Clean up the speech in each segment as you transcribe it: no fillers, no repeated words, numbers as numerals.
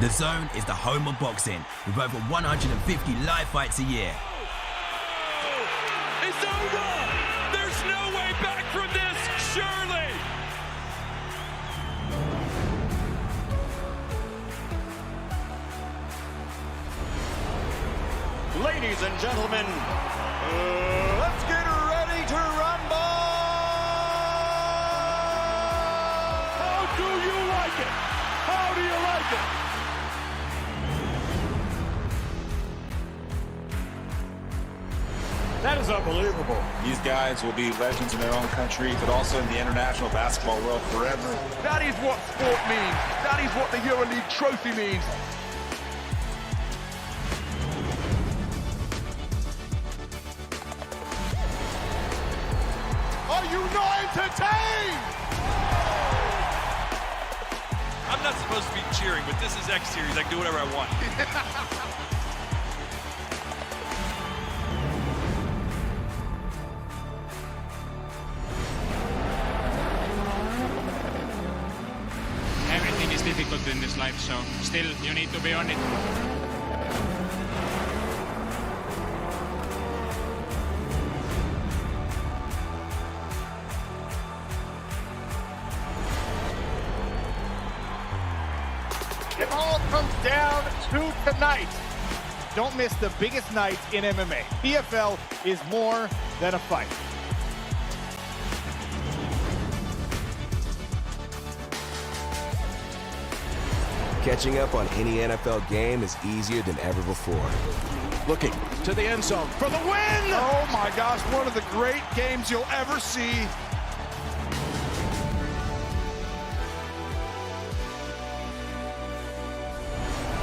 The Zone is the home of boxing, with over 150 live fights a year. It's over! There's no way back from this, surely! Ladies and gentlemen, let's get ready to rumble! How do you like it? How do you like it? That is unbelievable. These guys will be legends in their own country, but also in the international basketball world forever. That is what sport means. That is what the EuroLeague trophy means. Are you not entertained? I'm not supposed to be cheering, but this is X Series. I can do whatever I want. Everything is difficult in this life, so still you need to be on it. It all comes down to tonight. Don't miss the biggest night in MMA. PFL is more than a fight. Catching up on any NFL game is easier than ever before. Looking to the end zone for the win! Oh my gosh, one of the great games you'll ever see.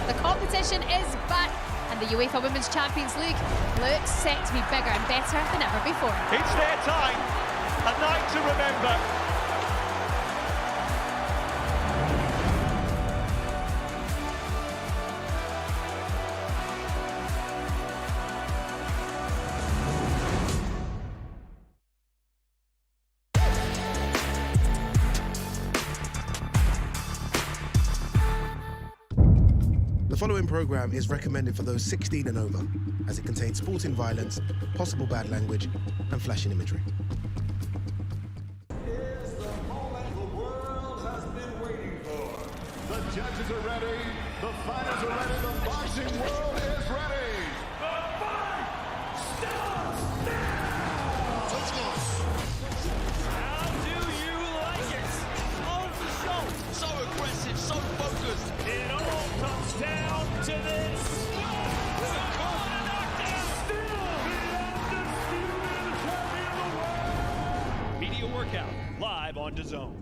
The competition is back, and the UEFA Women's Champions League looks set to be bigger and better than ever before. It's their time, a night to remember. The following program is recommended for those 16 and over, as it contains sporting violence, possible bad language, and flashing imagery. Here's the moment the world has been waiting for. The judges are ready, the fighters are ready, the boxing world is ready. The fight starts now! How do you like it? On the show, so aggressive, so focused. It all comes down to this. Media workout live on DAZN.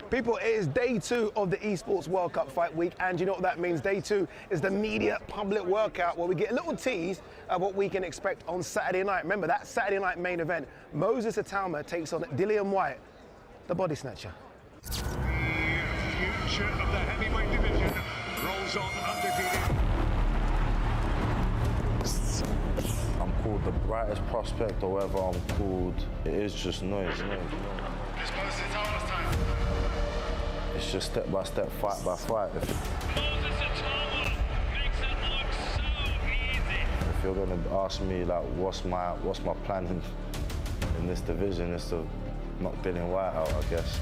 People, it is day 2 of the Esports World Cup fight week, and you know what that means. Day 2 is the media public workout, where we get a little tease of what we can expect on Saturday night. Remember, that Saturday night main event, Moses Itauma takes on Dillian Whyte, the body snatcher. The future of the heavyweight division rolls on undefeated. I'm called the brightest prospect, or whatever I'm called. It is just noise. It's Moses Itauma's time. It's just step by step, fight by fight. Moses Itauma makes it look so easy. If you're gonna ask me like what's my plan in this division, is to knock Dillian Whyte out, I guess.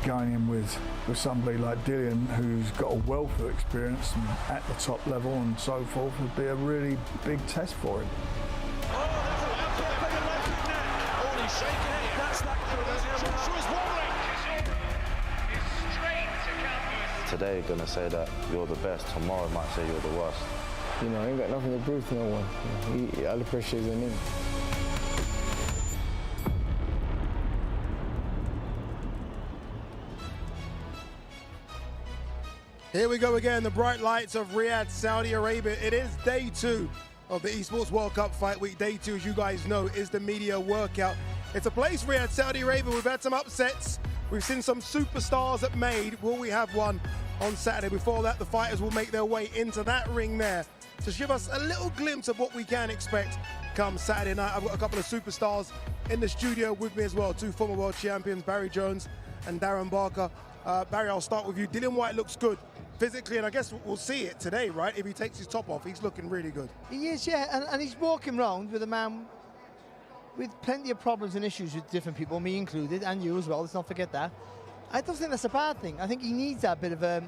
Going in with somebody like Dillian, who's got a wealth of experience and at the top level and so forth, would be a really big test for him. Today gonna say that you're the best, tomorrow might say you're the worst. You know, I ain't got nothing to prove to no one. All the pressure is on him. Here we go again, the bright lights of Riyadh, Saudi Arabia. It is day 2 of the Esports World Cup fight week. Day 2, as you guys know, is the media workout. It's a place, Riyadh, Saudi Arabia. We've had some upsets. We've seen some superstars at Made. Will we have one on Saturday? Before that, the fighters will make their way into that ring there to give us a little glimpse of what we can expect come Saturday night. I've got a couple of superstars in the studio with me as well. 2 former world champions, Barry Jones and Darren Barker. Barry, I'll start with you. Dillian Whyte looks good physically, and I guess we'll see it today, right? If he takes his top off, he's looking really good. He is, yeah, and he's walking around with a man with plenty of problems and issues with different people, me included, and you as well, let's not forget that. I don't think that's a bad thing. I think he needs that bit of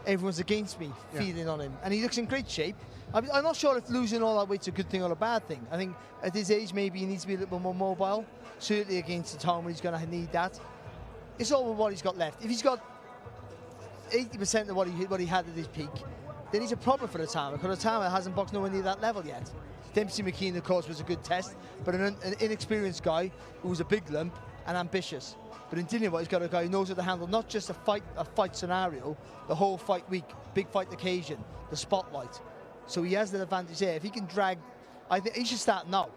everyone's against me feeling on him, and he looks in great shape. I'm not sure if losing all that weight's a good thing or a bad thing. I think at his age, maybe he needs to be a little bit more mobile. Certainly against Itauma, he's going to need that. It's all with what he's got left. If he's got 80% of what he had at his peak, then he's a problem for Itauma, because Itauma hasn't boxed nowhere near that level yet. Dempsey McKean, of course, was a good test, but an inexperienced guy who was a big lump and ambitious. But in Dillian Whyte, he's got a guy who knows how to handle not just a fight scenario, the whole fight week, big fight occasion, the spotlight. So he has the advantage there. If he can drag, I think he should start now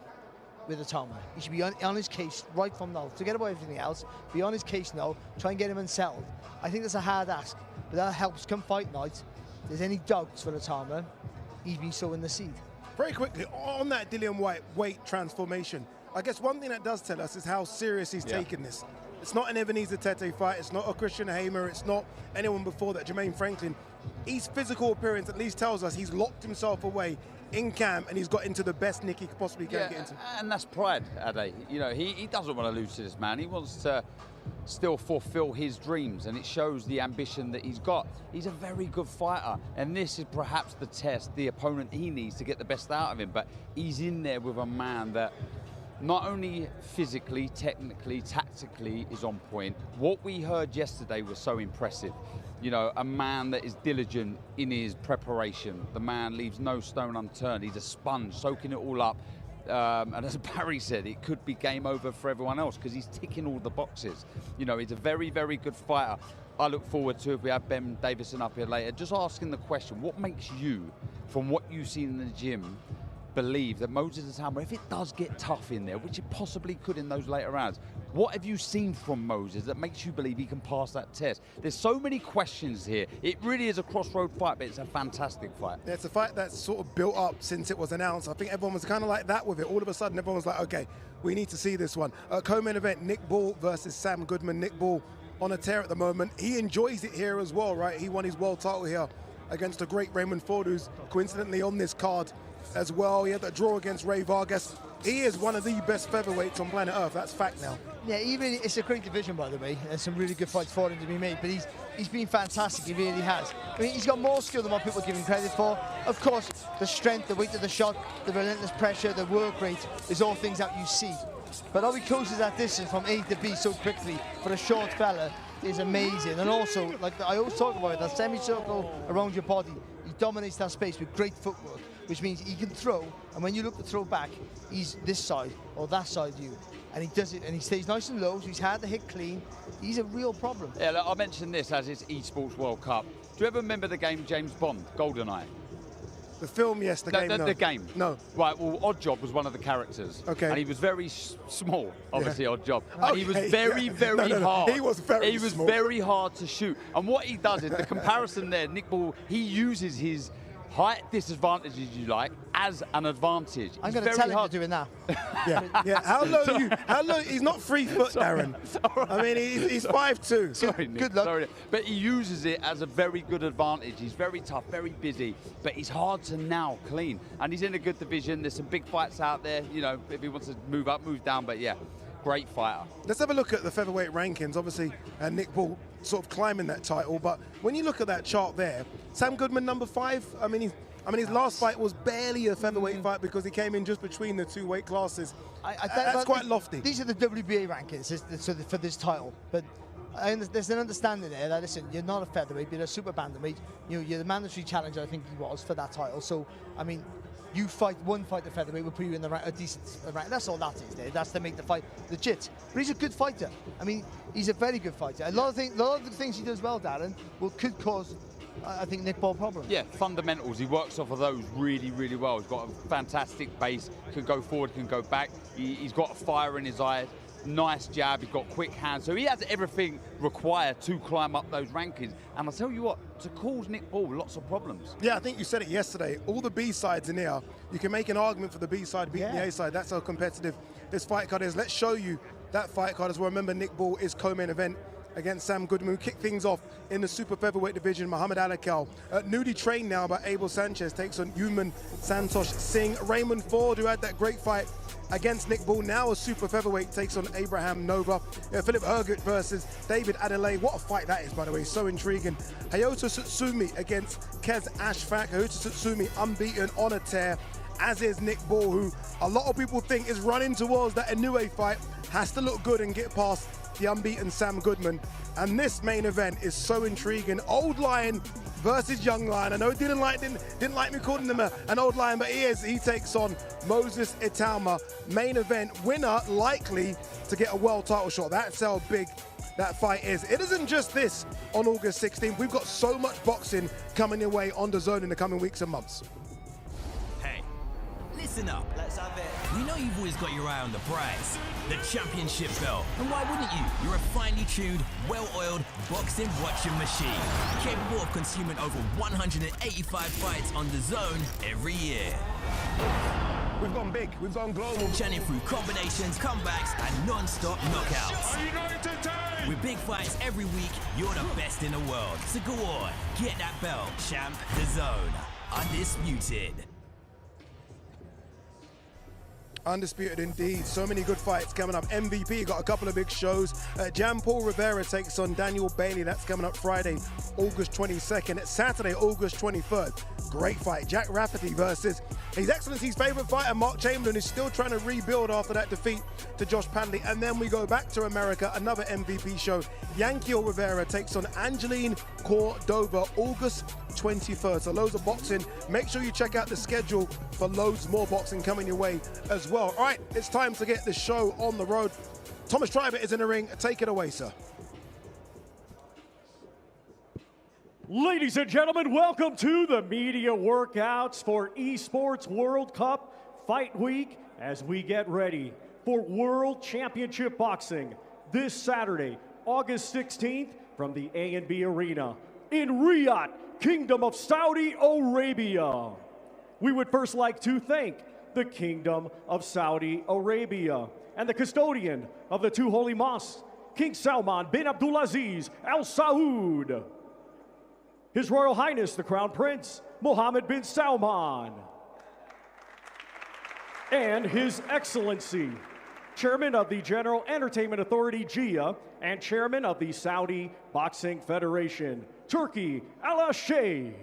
with Itauma. He should be on his case right from now. Forget about everything else. Be on his case now. Try and get him unsettled. I think that's a hard ask, but that helps come fight night. If there's any doubts for Itauma, he'd be sowing the seed. Very quickly, on that Dillian Whyte weight transformation, I guess one thing that does tell us is how serious he's taken this. It's not an Ebenezer Tete fight, it's not a Christian Hamer, it's not anyone before that, Jermaine Franklin. His physical appearance at least tells us he's locked himself away in camp and he's got into the best nick he possibly can get into. And that's pride, Ade. You know, he doesn't want to lose to this man. He wants to still fulfill his dreams, and it shows the ambition that he's got. He's a very good fighter, and this is perhaps the test, the opponent he needs to get the best out of him. But he's in there with a man that not only physically, technically, tactically is on point. What we heard yesterday was so impressive. You know, a man that is diligent in his preparation. The man leaves no stone unturned. He's a sponge, soaking it all up. And as Barry said, it could be game over for everyone else because he's ticking all the boxes. You know, he's a very, very good fighter. I look forward to, if we have Ben Davison up here later, just asking the question, what makes you, from what you've seen in the gym, believe that Moses Itauma, if it does get tough in there, which it possibly could in those later rounds, what have you seen from Moses that makes you believe he can pass that test? There's so many questions here. It really is a crossroad fight, but it's a fantastic fight. Yeah, it's a fight that's sort of built up since it was announced. I think everyone was kind of like that with it. All of a sudden, everyone was like, okay, we need to see this one. Co-main event, Nick Ball versus Sam Goodman. Nick Ball on a tear at the moment. He enjoys it here as well, right? He won his world title here against a great Raymond Ford, who's coincidentally on this card as well. He had that draw against Ray Vargas. He is one of the best featherweights on planet Earth. That's fact now. Yeah, even it's a great division, by the way. There's some really good fights for him to be made, but he's been fantastic. He really has. I mean, he's got more skill than what people give him credit for. Of course, the strength, the weight of the shot, the relentless pressure, the work rate is all things that you see. But how he closes that distance from A to B so quickly for a short fella is amazing. And also, like I always talk about it, that semicircle around your body, he dominates that space with great footwork, which means he can throw, and when you look to throw back, he's this side or that side of you. And he does it, and he stays nice and low, so he's hard to hit clean. He's a real problem. Yeah, look, I mentioned this as it's ESPORTS World Cup. Do you ever remember the game James Bond, GoldenEye? The film, yes, the game, no. The game? No. Right, well, Oddjob was one of the characters. Okay. And he was very small, obviously, Oddjob. Okay, And he was very, very hard. He was very small. Very hard to shoot. And what he does is, the comparison there, Nick Ball, he uses his height disadvantage, as you like, as an advantage. I'm going to tell him you're doing that. yeah. How low? He's not 3 foot, Darren. I mean, he's 5'2". Sorry, Nick. Good luck. Sorry. But he uses it as a very good advantage. He's very tough, very busy, but he's hard to now clean. And he's in a good division. There's some big fights out there. You know, if he wants to move up, move down. But yeah, great fighter. Let's have a look at the featherweight rankings. Obviously, Nick Ball sort of climbing that title, but when you look at that chart there, Sam Goodman number 5. I mean, his last fight was barely a featherweight fight because he came in just between the 2 weight classes. That's quite lofty. These are the WBA rankings for this title, but there's an understanding there that, listen, you're not a featherweight, you're a super bantamweight. You're the mandatory challenger, I think he was, for that title. So, I mean, you fight one fight at featherweight, will put you in a decent rank. That's all that is there. That's to make the fight legit. But he's a good fighter. I mean, he's a very good fighter. A lot of the things he does well, Darren, could cause, I think, Nick Ball problems. Yeah, fundamentals. He works off of those really, really well. He's got a fantastic base. Can go forward, can go back. He's got a fire in his eyes. Nice jab. He's got quick hands. So he has everything required to climb up those rankings. And I'll tell you what, to cause Nick Ball lots of problems. Yeah, I think you said it yesterday. All the B-sides in here, you can make an argument for the B-side beating the A-side. That's how competitive this fight card is. Let's show you that fight card as well. Remember, Nick Ball is co-main event against Sam Goodman, who kicked things off in the super featherweight division. Muhammad Alakil, newly trained now by Abel Sanchez, takes on Human Santosh Singh. Raymond Ford, who had that great fight against Nick Bull, now a super featherweight, takes on Abraham Nova. Philip Hrgovic versus David Adeleye. What a fight that is, by the way, so intriguing. Hayato Tsutsumi against Kez Ashfaq. Hayato Tsutsumi unbeaten on a tear, as is Nick Bull, who a lot of people think is running towards that Inoue fight. Has to look good and get past the unbeaten Sam Goodman. And this main event is so intriguing. Old Lion versus Young Lion. I know didn't like me calling him an old lion, but he takes on Moses Itauma. Main event winner likely to get a world title shot. That's how big that fight is. It isn't just this on August 16th. We've got so much boxing coming your way on DAZN in the coming weeks and months. Hey, listen up. Let's have it. We know you've always got your eye on the prize, the championship belt. And why wouldn't you? You're a finely tuned, well-oiled boxing watching machine, capable of consuming over 185 fights on DAZN every year. We've gone big, we've gone global. Churning through combinations, comebacks, and non-stop knockouts. With big fights every week, you're the best in the world. So go on, get that belt, champ. DAZN, undisputed. Undisputed indeed. So many good fights coming up. MVP got a couple of big shows. Jan-Paul Rivera takes on Daniel Bailey. That's coming up Friday, August 22nd. Saturday, August 23rd. Great fight. Jack Rafferty versus His Excellency's favorite fighter, Mark Chamberlain, is still trying to rebuild after that defeat to Josh Panley. And then we go back to America, another MVP show. Yankiel Rivera takes on Angeline Cordova, August 23rd. So loads of boxing. Make sure you check out the schedule for loads more boxing coming your way as well. All right, it's time to get the show on the road. Thomas Tribert is in the ring. Take it away, sir. Ladies and gentlemen, welcome to the media workouts for Esports World Cup Fight Week as we get ready for World Championship Boxing this Saturday, August 16th from the A&B Arena in Riyadh, Kingdom of Saudi Arabia. We would first like to thank the Kingdom of Saudi Arabia and the custodian of the two holy mosques, King Salman bin Abdulaziz Al Saud, His Royal Highness the Crown Prince Mohammed bin Salman, and His Excellency Chairman of the General Entertainment Authority GIA and Chairman of the Saudi Boxing Federation Turki Al-Sheikh.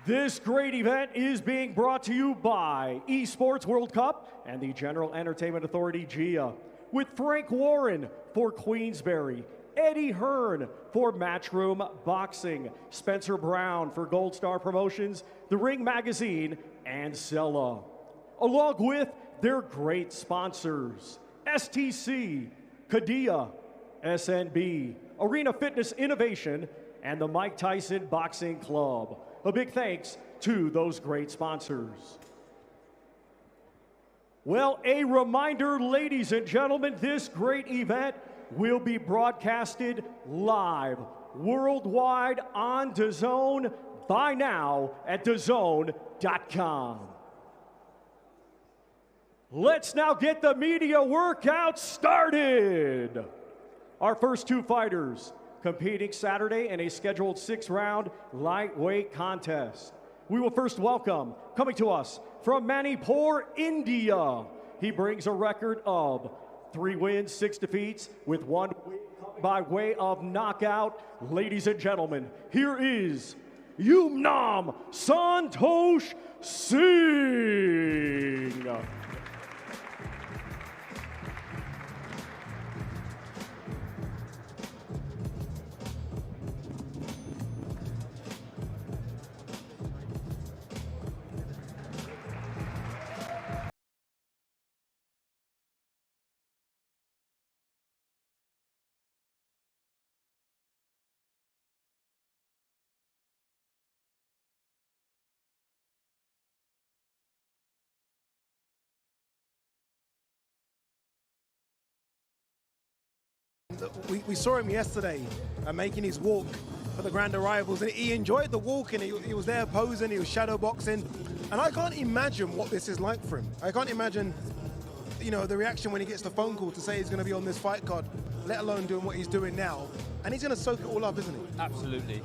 This great event is being brought to you by Esports World Cup and the General Entertainment Authority GIA, with Frank Warren for Queensberry, Eddie Hearn for Matchroom Boxing, Spencer Brown for Gold Star Promotions, The Ring Magazine, and Sella, along with their great sponsors, STC, Kadia, SNB, Arena Fitness Innovation, and the Mike Tyson Boxing Club. A big thanks to those great sponsors. Well, a reminder, ladies and gentlemen, this great event will be broadcasted live worldwide on DAZN by now at DAZN.com. Let's now get the media workout started. Our first two fighters competing Saturday in a scheduled 6-round lightweight contest. We will first welcome, coming to us from Manipur, India. He brings a record of 3 wins, 6 defeats, with 1 win by way of knockout. Ladies and gentlemen, here is Yumnam Santosh Singh. We saw him yesterday making his walk for the grand arrivals, and he enjoyed the walk, and he was there posing, he was shadow boxing, and I can't imagine what this is like for him. I can't imagine you know, the reaction when he gets the phone call to say he's going to be on this fight card, let alone doing what he's doing now. And he's going to soak it all up, isn't he? Absolutely.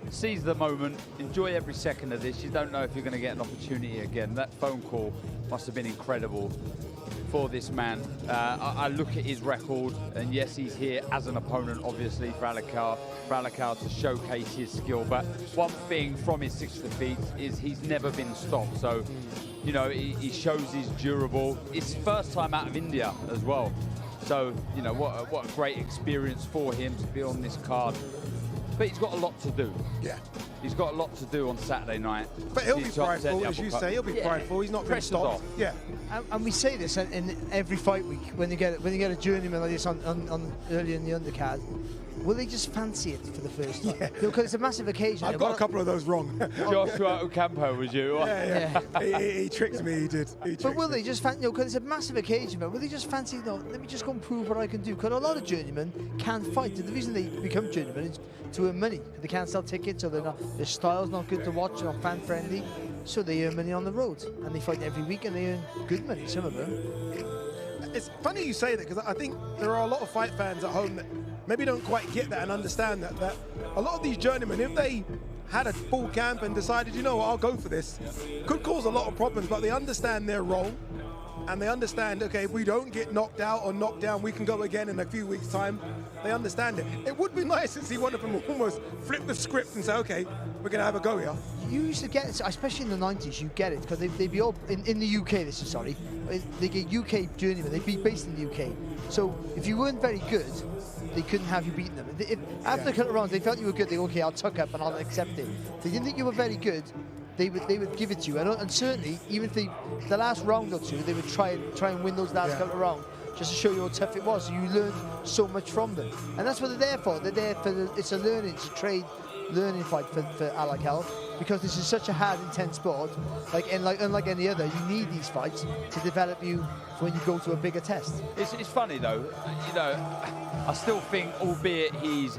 Seize the moment, enjoy every second of this. You don't know if you're going to get an opportunity again. That phone call must have been incredible for this man. I look at his record, and yes, he's here as an opponent, obviously, for Alakil to showcase his skill. But one thing from his 6 defeats is he's never been stopped. So, you know, he shows he's durable. It's first time out of India as well. So, you know, what a great experience for him to be on this card. But he's got a lot to do. Yeah. He's got a lot to do on Saturday night. But he'll be prideful, as you say. He'll be prideful. He's not going to stop. Yeah. And we say this in every fight week when you get a journeyman like this on early in the undercard. Will they just fancy it for the first time? Because it's a massive occasion. I've got a couple of those wrong. Joshua Ocampo was you. Yeah. He tricked me, he did. But will they just fancy, because it's a massive occasion, but will they just fancy, no, let me just go and prove what I can do? Because a lot of journeymen can't fight. The reason they become journeymen is to earn money. They can't sell tickets, or their style's not good to watch, not fan friendly. So they earn money on the road. And they fight every week and they earn good money, some of them. It's funny you say that, because I think there are a lot of fight fans at home that maybe don't quite get that and understand that a lot of these journeymen, if they had a full camp and decided, you know what, I'll go for this, could cause a lot of problems, but they understand their role, and they understand, okay, if we don't get knocked out or knocked down, we can go again in a few weeks' time. They understand it. It would be nice to see one of them almost flip the script and say, okay, we're going to have a go here. You used to get it, especially in the 90s, you get it, because they'd be all, in the UK, they get UK journeymen, they'd be based in the UK. So if you weren't very good, they couldn't have you beaten them. After a couple of rounds, they felt you were good, they go, okay, I'll tuck up and I'll accept it. If they didn't think you were very good, they would give it to you. And certainly, even if the last round or two, they would try and win those last couple of rounds, just to show you how tough it was. So you learned so much from them. And that's what they're there for. They're there for it's a learning, it's a trade learning fight for Alakil, because this is such a hard, intense sport. Unlike any other, you need these fights to develop you for when you go to a bigger test. It's funny though, you know, I still think, albeit he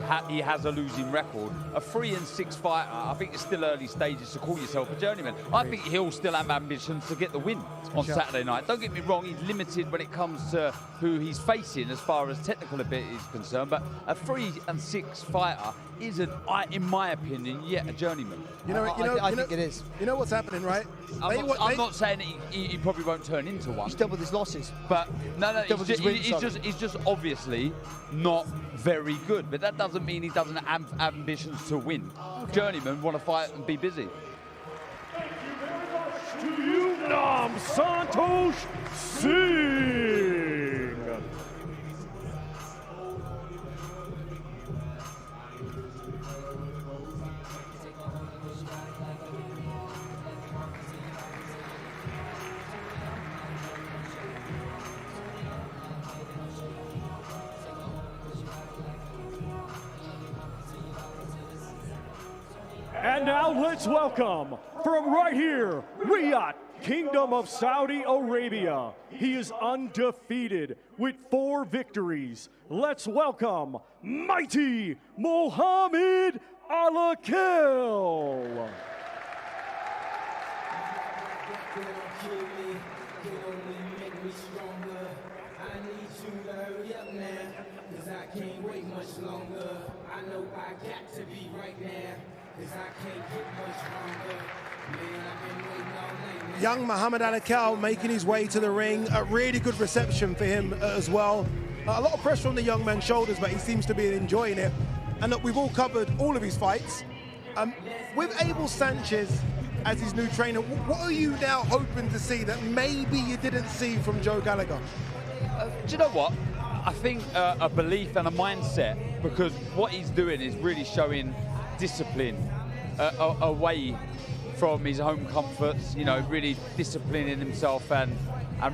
has a losing record, a 3-6 fighter, I think it's still early stages to call yourself a journeyman. I think he'll still have ambitions to get the win on Saturday night. Don't get me wrong, he's limited when it comes to who he's facing as far as technical ability is concerned, but a 3-6 fighter isn't, in my opinion, yet a journeyman. I think it is. You know what's happening, right? I'm not saying that he probably won't turn into one. He's doubled his losses. But no, he's just obviously not very good. But that doesn't mean he doesn't have ambitions to win. Journeymen want to fight and be busy. Thank you very much to you, Nam Santosh Singh. And now let's welcome, from right here, Riyadh, Kingdom of Saudi Arabia. He is undefeated with 4 victories. Let's welcome mighty Mohammed Alakil. I can't wait much longer. I know I got to be right now. I can't get much longer. Man, I've been waiting all night. Young Mohammed Alakil making his way to the ring. A really good reception for him as well. A lot of pressure on the young man's shoulders, but he seems to be enjoying it. And look, we've all covered all of his fights. With Abel Sanchez as his new trainer, what are you now hoping to see that maybe you didn't see from Joe Gallagher? Do you know what? I think a belief and a mindset, because what he's doing is really showing discipline away from his home comforts, you know, really disciplining himself and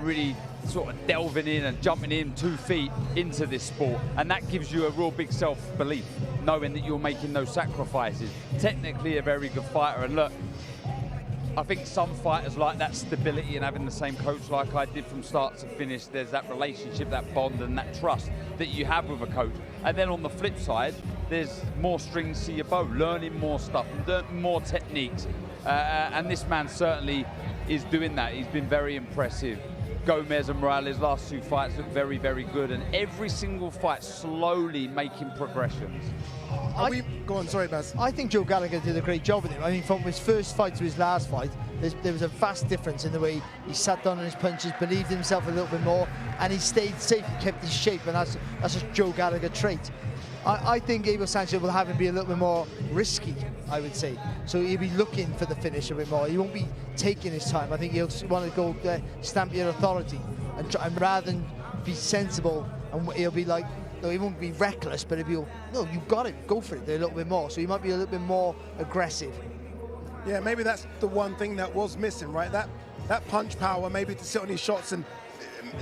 really sort of delving in and jumping in 2 feet into this sport. And that gives you a real big self-belief, knowing that you're making those sacrifices. Technically a very good fighter, and look, I think some fighters like that stability and having the same coach like I did from start to finish. There's that relationship, that bond and that trust that you have with a coach. And then on the flip side, there's more strings to your bow, learning more stuff, learning more techniques. And this man certainly is doing that. He's been very impressive Gomez and Morales' last 2 fights look very, very good, and every single fight slowly making progressions. Go on, sorry, Baz. I think Joe Gallagher did a great job with him. I mean, from his first fight to his last fight, there was a vast difference in the way he sat down on his punches, believed in himself a little bit more, and he stayed safe and kept his shape, and that's a Joe Gallagher trait. I think Abel Sanchez will have him be a little bit more risky, I would say. So he'll be looking for the finish a bit more. He won't be taking his time. I think he'll want to go stamp your authority, and rather than be sensible, and he'll be like, no, he won't be reckless, but he'll be, no, you got it, go for it a little bit more. So he might be a little bit more aggressive. Yeah, maybe that's the one thing that was missing, right? That punch power, maybe to sit on his shots. And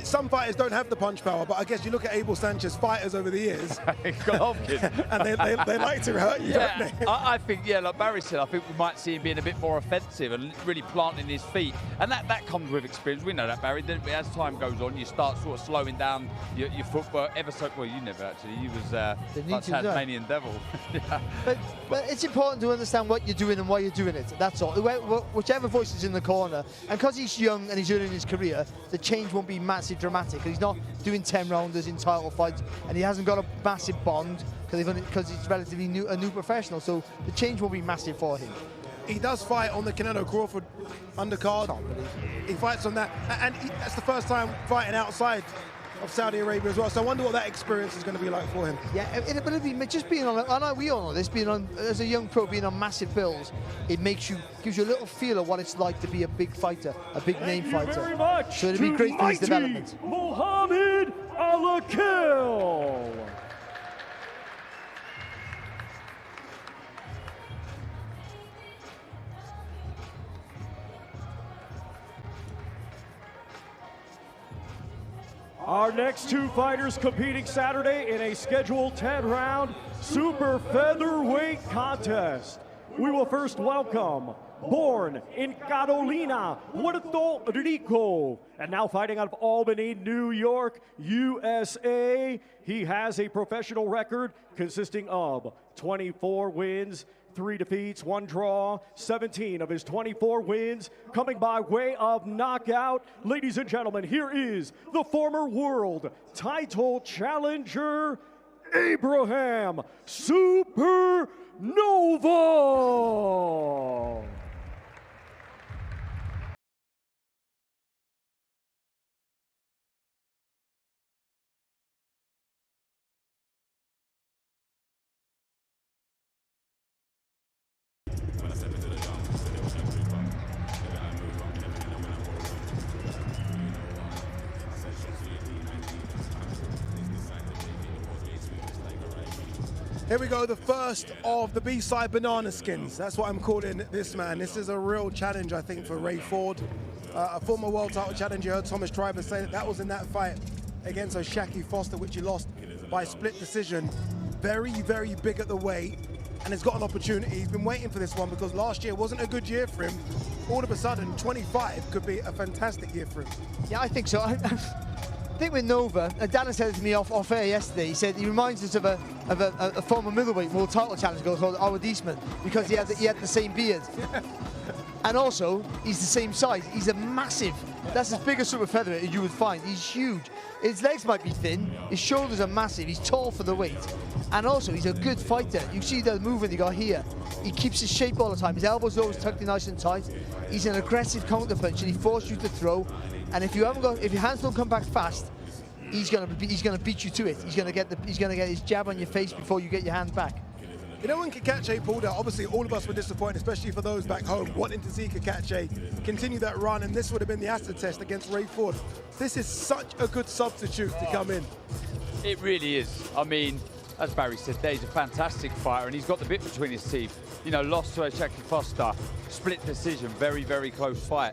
some fighters don't have the punch power, but I guess you look at Abel Sanchez fighters over the years, and they like to hurt you, don't they? I think, yeah, like Barry said, I think we might see him being a bit more offensive and really planting his feet, and that comes with experience. We know that, Barry. As time goes on, you start sort of slowing down your footwork ever so. Well, you never actually. You was like Tasmanian Devil. Yeah. But it's important to understand what you're doing and why you're doing it. That's all. Whichever voice is in the corner, and because he's young and he's early in his career, the change won't be massive dramatic. He's not doing 10-rounders in title fights, and he hasn't got a massive bond because he's relatively a new professional. So the change will be massive for him. He does fight on the Canelo Crawford undercard. He fights on that, and that's the first time fighting outside of Saudi Arabia as well. So I wonder what that experience is going to be like for him. Yeah, it'll be just being on. I know we all know this. Being on as a young pro, being on massive bills, it gives you a little feel of what it's like to be a big fighter, a big name fighter. Very much so it'll be great for his development. Muhammad Alakil. Our next 2 fighters competing Saturday in a scheduled 10-round super featherweight contest. We will first welcome, born in Carolina, Puerto Rico, and now fighting out of Albany, New York, USA. He has a professional record consisting of 24 wins, 3 defeats, 1 draw, 17 of his 24 wins coming by way of knockout. Ladies and gentlemen, here is the former world title challenger, Abraham Supernova. Here we go, the first of the B-side banana skins. That's what I'm calling this man. This is a real challenge, I think, for Ray Ford. A former world title challenger. You heard Thomas Triber say that was in that fight against O'Shaki Foster, which he lost by split decision. Very, very big at the weight, and has got an opportunity. He's been waiting for this one because last year wasn't a good year for him. All of a sudden, 25 could be a fantastic year for him. Yeah, I think so. I think with Nova, Dan said it to me off air yesterday. He said he reminds us of a former middleweight world title challenger called Howard Eastman because he had the same beard, and also he's the same size. He's a massive. That's as big a super featherweight as you would find. He's huge. His legs might be thin. His shoulders are massive. He's tall for the weight, and also he's a good fighter. You see the movement he got here. He keeps his shape all the time. His elbows are always tucked in nice and tight. He's an aggressive counter puncher. He forces you to throw. And if your hands don't come back fast, he's gonna beat you to it. He's gonna get his jab on your face before you get your hand back. You know, when Kakache pulled out, obviously all of us were disappointed, especially for those back home wanting to see Kakache continue that run, and this would have been the acid test against Ray Ford. This is such a good substitute to come in. It really is. I mean, as Barry said, he's a fantastic fighter, and he's got the bit between his teeth. You know, lost to O'Shaki Foster, split decision, very, very close fight.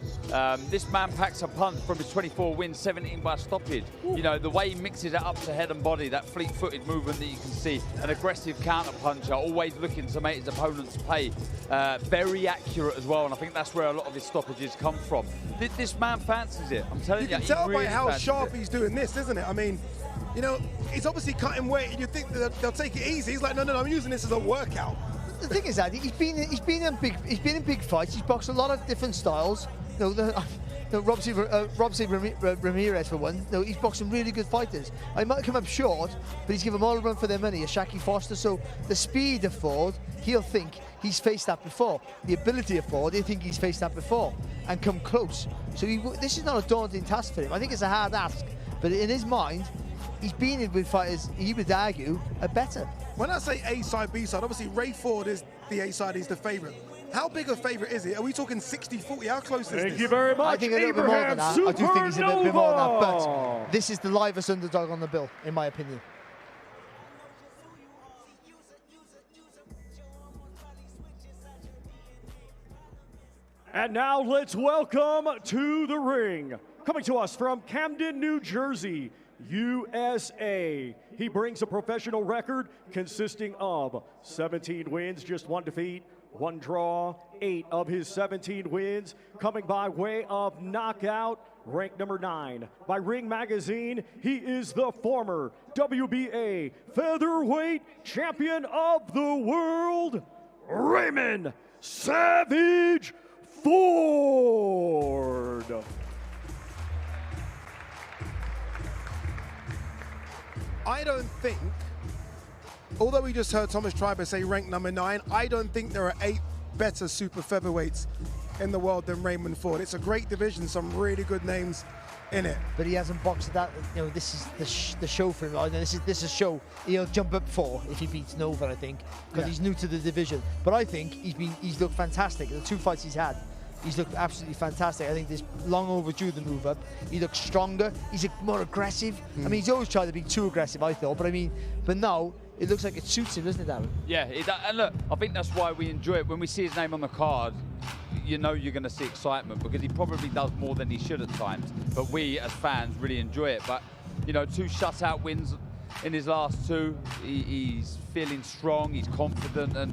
This man packs a punch from his 24 wins, 17 by stoppage. You know, the way he mixes it up to head and body, that fleet-footed movement that you can see, an aggressive counter-puncher, always looking to make his opponents pay. Very accurate as well, and I think that's where a lot of his stoppages come from. This man fancies it, I'm telling you. You can tell really by how sharp he's doing this, isn't it? I mean, you know, he's obviously cutting weight, and you think that they'll take it easy. He's like, no, I'm using this as a workout. The thing is that he's been in big fights. He's boxed a lot of different styles. You know, No, Robson Ramirez for one. No, he's boxing really good fighters. I might come up short, but he's given them all a run for their money. Ashfaq Foster. So the speed of Ford, he'll think he's faced that before. The ability of Ford, he'll think he's faced that before and come close. So this is not a daunting task for him. I think it's a hard ask, but in his mind, he's been in with fighters he would argue are better. When I say A side, B side, obviously Ray Ford is the A side, he's the favourite. How big a favourite is it? Are we talking 60-40? How close is this? Thank you very much, I think a little bit more than that. I do think he's a little bit more than that, but this is the livest underdog on the bill, in my opinion. And now let's welcome to the ring, coming to us from Camden, New Jersey, USA. He brings a professional record consisting of 17 wins, just 1 defeat, 1 draw, 8 of his 17 wins coming by way of knockout, ranked number 9 by Ring Magazine. He is the former WBA Featherweight Champion of the World, Raymond Savage Ford. I don't think, although we just heard Thomas Triber say ranked number 9, I don't think there are 8 better super featherweights in the world than Raymond Ford. It's a great division, some really good names in it. But he hasn't boxed that. You know, this is the show for him. This is a show he'll jump up for if he beats Nova, I think, because he's new to the division. But I think he's looked fantastic. The 2 fights he's had, he's looked absolutely fantastic. I think this long overdue the move up. He looks stronger. He's more aggressive. I mean, he's always tried to be too aggressive, I thought. But now it looks like it suits him, doesn't it, Darren? Yeah, and look, I think that's why we enjoy it. When we see his name on the card, you know you're going to see excitement because he probably does more than he should at times. But we, as fans, really enjoy it. But, you know, 2 shutout wins in his last 2. He's feeling strong, he's confident, and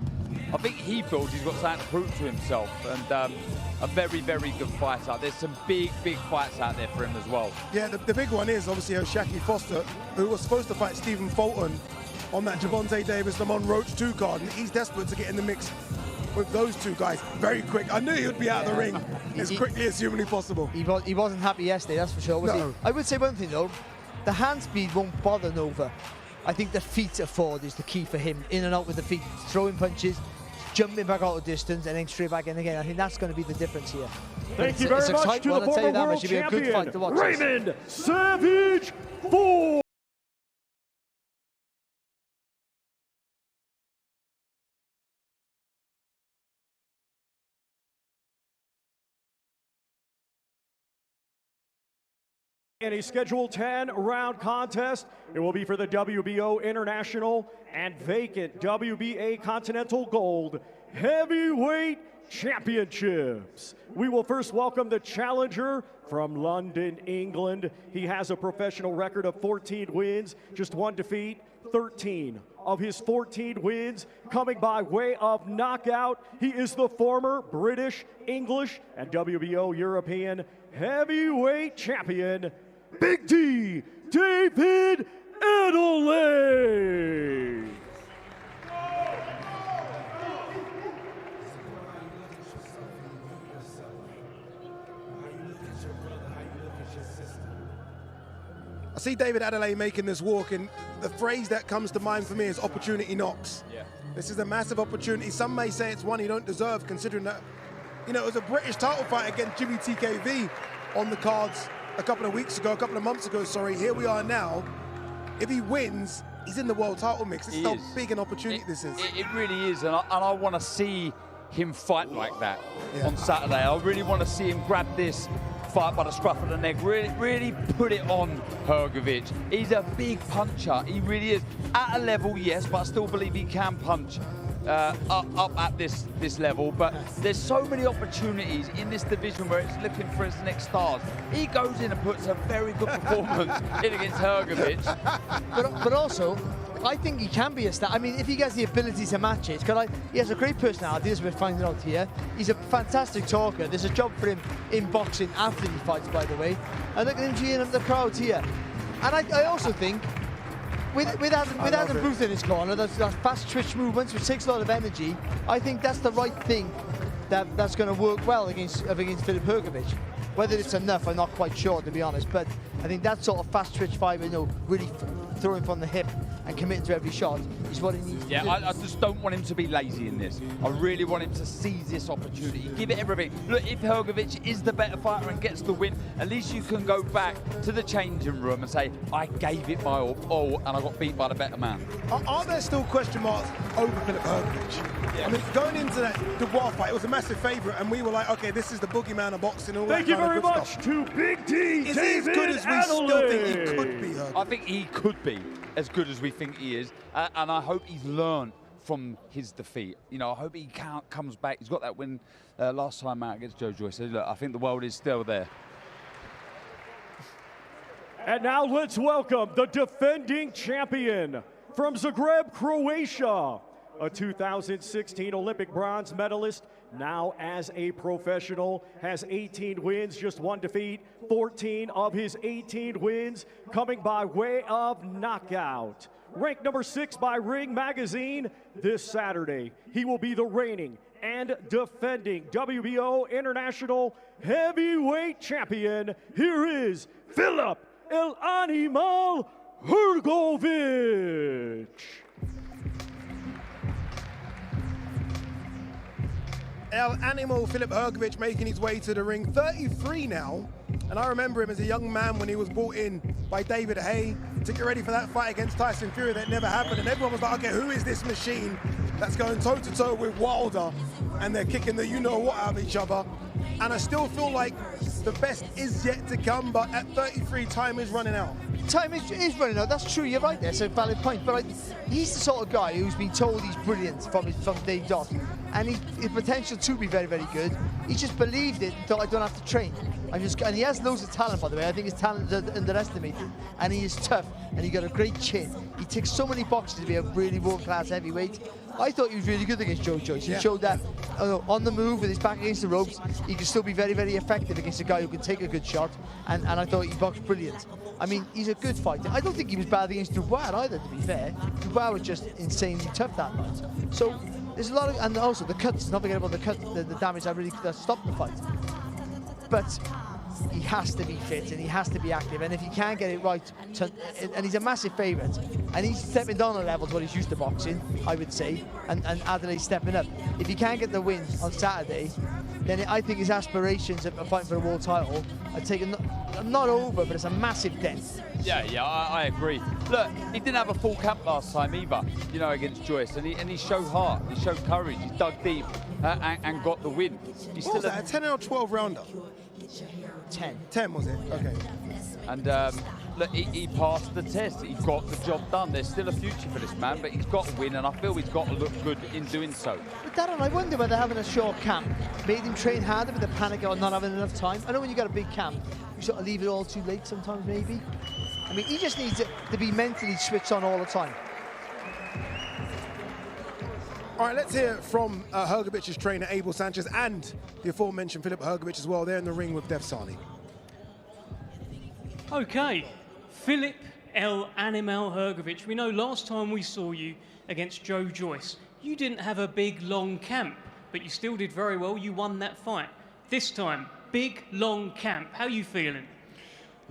I think he feels he's got something to prove to himself. And a very, very good fighter. There's some big, big fights out there for him as well. Yeah, the big one is obviously Ashfaq Foster, who was supposed to fight Stephen Fulton on that Javante Davis, Lamont Roach 2 card, and he's desperate to get in the mix with those 2 guys very quick. I knew he would be out of the ring as quickly as humanly possible. He wasn't happy yesterday, that's for sure, was he? I would say one thing though, the hand speed won't bother Nova. I think the feet of Ford is the key for him, in and out with the feet, throwing punches, jumping back out of distance, and then straight back in again. I think that's going to be the difference here. Thank you very much to the former world champion, Raymond Savage Ford. In a scheduled 10-round contest, it will be for the WBO International and vacant WBA Continental Gold Heavyweight Championships. We will first welcome the challenger from London, England. He has a professional record of 14 wins, just 1 defeat, 13 of his 14 wins coming by way of knockout. He is the former British, English, and WBO European Heavyweight Champion, Big D, David Adeleye. I see David Adeleye making this walk, and the phrase that comes to mind for me is opportunity knocks. Yeah. This is a massive opportunity. Some may say it's one he don't deserve, considering that, you know, it was a British title fight against Jimmy TKV on the cards a couple of months ago, sorry. Here we are now. If he wins, he's in the world title mix. This is how big an opportunity this is. It really is, and I want to see him fight like that on Saturday. I really want to see him grab this fight by the scruff of the neck, really put it on Hrgovic. He's a big puncher, he really is. At a level, yes, but I still believe he can punch up at this level. But there's so many opportunities in this division where it's looking for its next stars. He goes in and puts a very good performance in against Hrgovic. But also, I think he can be a star. I mean, if he has the ability to match it, he has a great personality, as we're finding out here. He's a fantastic talker. There's a job for him in boxing after he fights, by the way. And look at him cheering up the crowds here. And I also think, with Adam Booth in his corner, those fast twitch movements, which takes a lot of energy, I think that's the right thing that's going to work well against Filip Hrgovic. Whether it's enough, I'm not quite sure, to be honest. But I think that sort of fast twitch fibre, you know, really throwing from the hip and committing to every shot is what he needs to do. Yeah, I just don't want him to be lazy in this. I really want him to seize this opportunity, give it everything. Look, if Hrgovic is the better fighter and gets the win, at least you can go back to the changing room and say, I gave it my all and I got beat by the better man. Are there still question marks over Filip Hrgovic? Yeah. I mean, going into that Dubois fight, it was a massive favourite, and we were like, okay, this is the boogeyman of boxing. All Thank you that very kind of much stuff. to Big D. Is he as good as we still think he could be, Hrgovic? I think he could be as good as we think he is, and I hope he's learned from his defeat. You know, I hope he comes back. He's got that win last time out against Joe Joyce. So look, I think the world is still there. And now let's welcome the defending champion from Zagreb, Croatia, a 2016 Olympic bronze medalist, now as a professional, has 18 wins, just 1 defeat, 14 of his 18 wins coming by way of knockout. Ranked number 6 by Ring Magazine this Saturday, he will be the reigning and defending WBO International Heavyweight Champion. Here is Filip El Animal Hrgovic. El Animal Filip Hrgovic making his way to the ring, 33 now. And I remember him as a young man when he was brought in by David Haye to get ready for that fight against Tyson Fury that never happened. And everyone was like, okay, who is this machine that's going toe-to-toe with Wilder? And they're kicking the you-know-what out of each other. And I still feel like the best is yet to come, but at 33, time is running out. Time is running out, that's true, you're right there, it's a valid point. But he's the sort of guy who's been told he's brilliant from day dot. And his potential to be very, very good. He just believed it and thought, I don't have to train. And he has loads of talent, by the way. I think his talent is underestimated. And he is tough, and he got a great chin. He ticks so many boxes to be a really world-class heavyweight. I thought he was really good against Joe Joyce. He showed that on the move with his back against the ropes, he can still be very, very effective against a guy who can take a good shot. And I thought he boxed brilliant. I mean, he's a good fighter. I don't think he was bad against Dubois either, to be fair. Dubois was just insanely tough that night. So there's a lot of, and also the cuts, not forget about the cut, the damage that stopped the fight. But he has to be fit and he has to be active, and if he can't get it right, and he's a massive favourite, and he's stepping down a level to what he's used to boxing, I would say, and Adeleye stepping up. If he can't get the win on Saturday, then I think his aspirations of fighting for a world title are taken not over, but it's a massive dent. Yeah, I agree. Look, he didn't have a full camp last time either, you know, against Joyce, and he showed heart, he showed courage, he dug deep and got the win. He's what was that, a 10 or 12 rounder? 10 was it? Okay. And look, he passed the test. He got the job done. There's still a future for this man, but he's got to win, and I feel he's got to look good in doing so. But Darren, I wonder whether having a short camp made him train harder with the panic or not having enough time. I know when you got a big camp, you sort of leave it all too late sometimes, maybe. I mean, he just needs to be mentally switched on all the time. All right, let's hear from Hrgovic's trainer, Abel Sanchez, and the aforementioned Filip Hrgovic as well. They're in the ring with Dev Sani. Okay, Filip El Animal Hrgovic. We know last time we saw you against Joe Joyce, you didn't have a big, long camp, but you still did very well. You won that fight. This time, big, long camp. How are you feeling?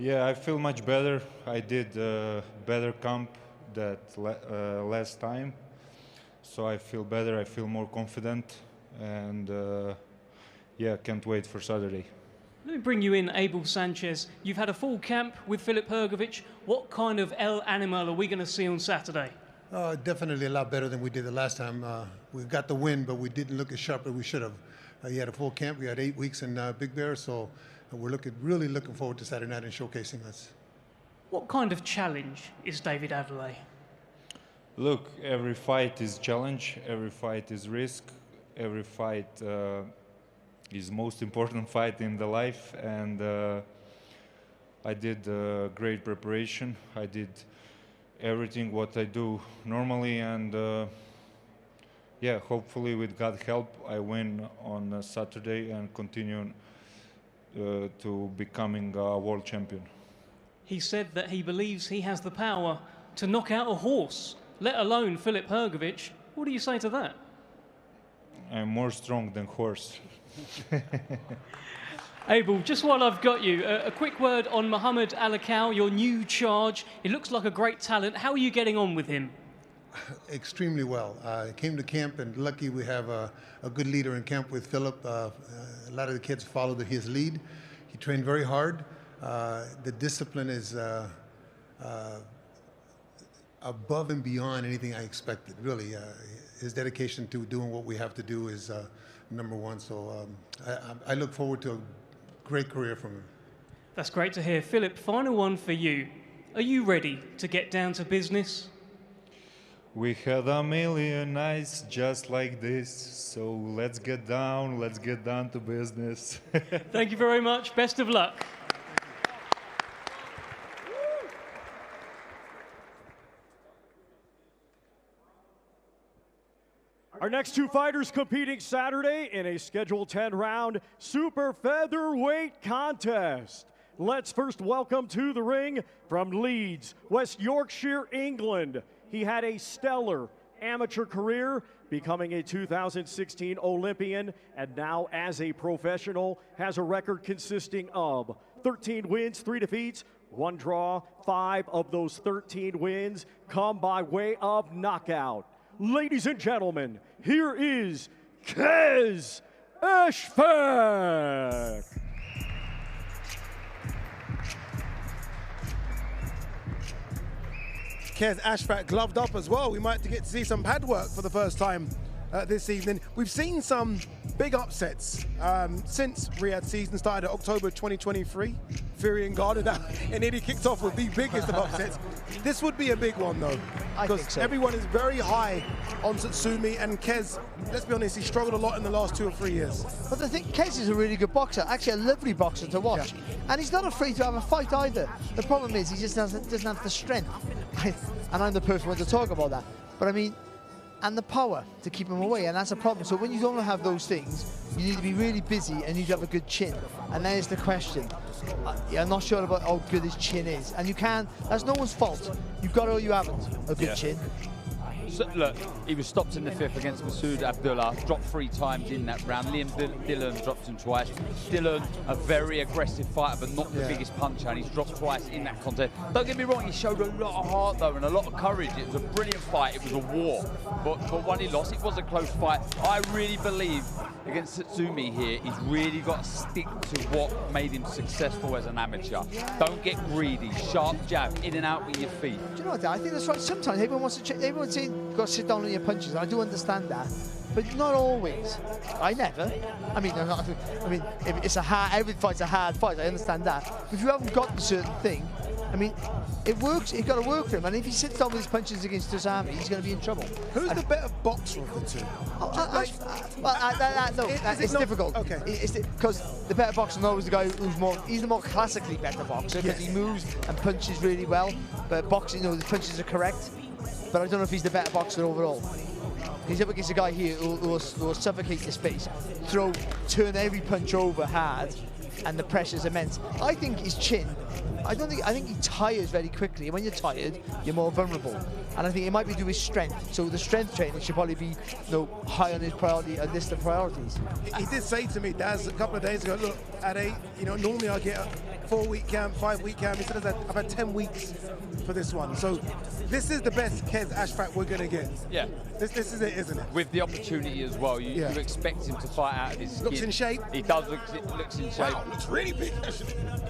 Yeah, I feel much better. I did better camp that last time. So I feel better, I feel more confident, and yeah, can't wait for Saturday. Let me bring you in, Abel Sanchez. You've had a full camp with Filip Hrgovic. What kind of El Animal are we going to see on Saturday? Definitely a lot better than we did the last time. We got the win, but we didn't look as sharp as we should have. He had a full camp. We had 8 weeks in Big Bear, so we're really looking forward to Saturday night and showcasing us. What kind of challenge is David Adeleye? Look, every fight is challenge, every fight is risk, every fight is most important fight in the life, and I did great preparation. I did everything what I do normally, and yeah, hopefully with God's help, I win on Saturday and continue to becoming a world champion. He said that he believes he has the power to knock out a horse, let alone Filip Hrgovic. What do you say to that? I'm more strong than horse. Abel, just while I've got you, a quick word on Muhammad Alakil, your new charge. He looks like a great talent. How are you getting on with him? Extremely well. I came to camp, and lucky we have a good leader in camp with Philip. A lot of the kids followed his lead. He trained very hard. The discipline is above and beyond anything I expected, really. His dedication to doing what we have to do is number one. So I look forward to a great career from him. That's great to hear. Philip, final one for you. Are you ready to get down to business? We had a million nights just like this, so let's get down to business. Thank you very much. Best of luck. Our next two fighters competing Saturday in a scheduled 10-round super featherweight contest. Let's first welcome to the ring from Leeds, West Yorkshire, England. He had a stellar amateur career, becoming a 2016 Olympian, and now as a professional has a record consisting of 13 wins, 3 defeats, 1 draw. 5 of those 13 wins come by way of knockout. Ladies and gentlemen, here is Kez Ashfaq. Kez Ashfaq gloved up as well. We might get to see some pad work for the first time this evening. We've seen some big upsets since Riyadh season started in October 2023. Fury and Gardner, and it kicked off with the biggest of upsets. This would be a big one though, because everyone is very high on Tsutsumi, and Kez, let's be honest, he struggled a lot in the last 2 or 3 years. But the thing, Kez is a really good boxer, actually a lovely boxer to watch, and he's not afraid to have a fight either. The problem is he just doesn't have the strength, and I'm the perfect one to talk about that. But I mean, and the power to keep him away, and that's a problem. So when you don't have those things, you need to be really busy and you need to have a good chin. And there's the question. I'm not sure about how good his chin is, and you can't. That's no one's fault. You've got it or you haven't. A good chin. So, look, he was stopped in the 5th against Masoud Abdullah, dropped 3 times in that round. Liam Dillon dropped him twice. Dillon, a very aggressive fighter, but not the biggest puncher, and he's dropped twice in that contest. Don't get me wrong, he showed a lot of heart, though, and a lot of courage. It was a brilliant fight. It was a war. But when he lost, it was a close fight. I really believe against Tsutsumi here, he's really got to stick to what made him successful as an amateur. Don't get greedy. Sharp jab, in and out with your feet. Do you know what? I think that's right. Sometimes everyone wants to. Everyone's saying you've got to sit down on your punches, and I do understand that, but not always. I never. I mean, if it's a hard, every fight's a hard fight. I understand that. But if you haven't got the certain thing, I mean, it works. You've got to work for him, and if he sits down with his punches against Tsutsumi, he's going to be in trouble. Who's the better boxer of the two? It's difficult. Okay. It's because the better boxer knows the guy who's more. He's the more classically better boxer because he moves and punches really well. But boxing, the punches are correct. But I don't know if he's the better boxer overall. He's up against a guy here who will suffocate your space, turn every punch over hard, and the pressure's immense. I think his chin. I think he tires very quickly. And when you're tired, you're more vulnerable. And I think it might be due to his strength. So the strength training should probably be high on his list of priorities. He did say to me, Daz, a couple of days ago, look, at 8, normally I get a 4-week camp, 5-week camp. He said I've had 10 weeks for this one. So this is the best Kez Ashfaq we're going to get. Yeah. This is it, isn't it? With the opportunity as well, you expect him to fight out of his skin. Looks in shape. He does looks in shape. Wow, looks really big.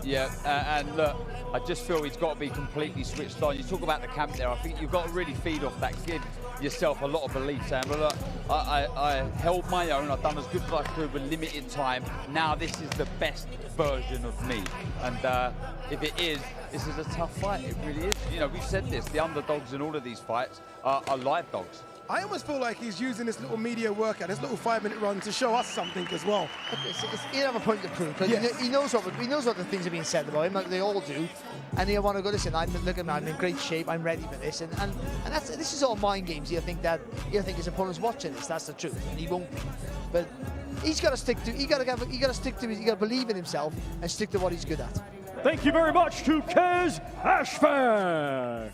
Yeah, and look, I just feel he's got to be completely switched on. You talk about the camp there, I think you've got to really feed off that, give yourself a lot of belief, Sam. But look, I held my own, I've done as good as I could with limited time. Now this is the best version of me. And if it is, this is a tough fight, it really is. We've said this, the underdogs in all of these fights are live dogs. I almost feel like he's using this little media workout, this little 5-minute run to show us something as well. He'll have a point to prove. He knows what the things are being said about him, like they all do, and he'll want to go, listen, look at me, I'm in great shape, I'm ready for this, and this is all mind games. He'll think his opponent's watching this. That's the truth, and he won't be. But he's got to stick to. He got to believe in himself and stick to what he's good at. Thank you very much to Kez Ashfaq.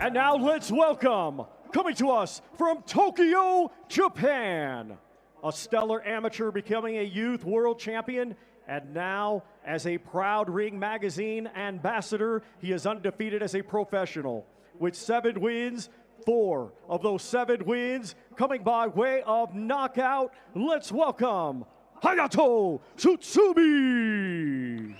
And now let's welcome, coming to us from Tokyo, Japan, a stellar amateur becoming a youth world champion, and now as a proud Ring Magazine ambassador, he is undefeated as a professional with 7 wins. 4 of those 7 wins coming by way of knockout. Let's welcome Hayato Tsutsumi.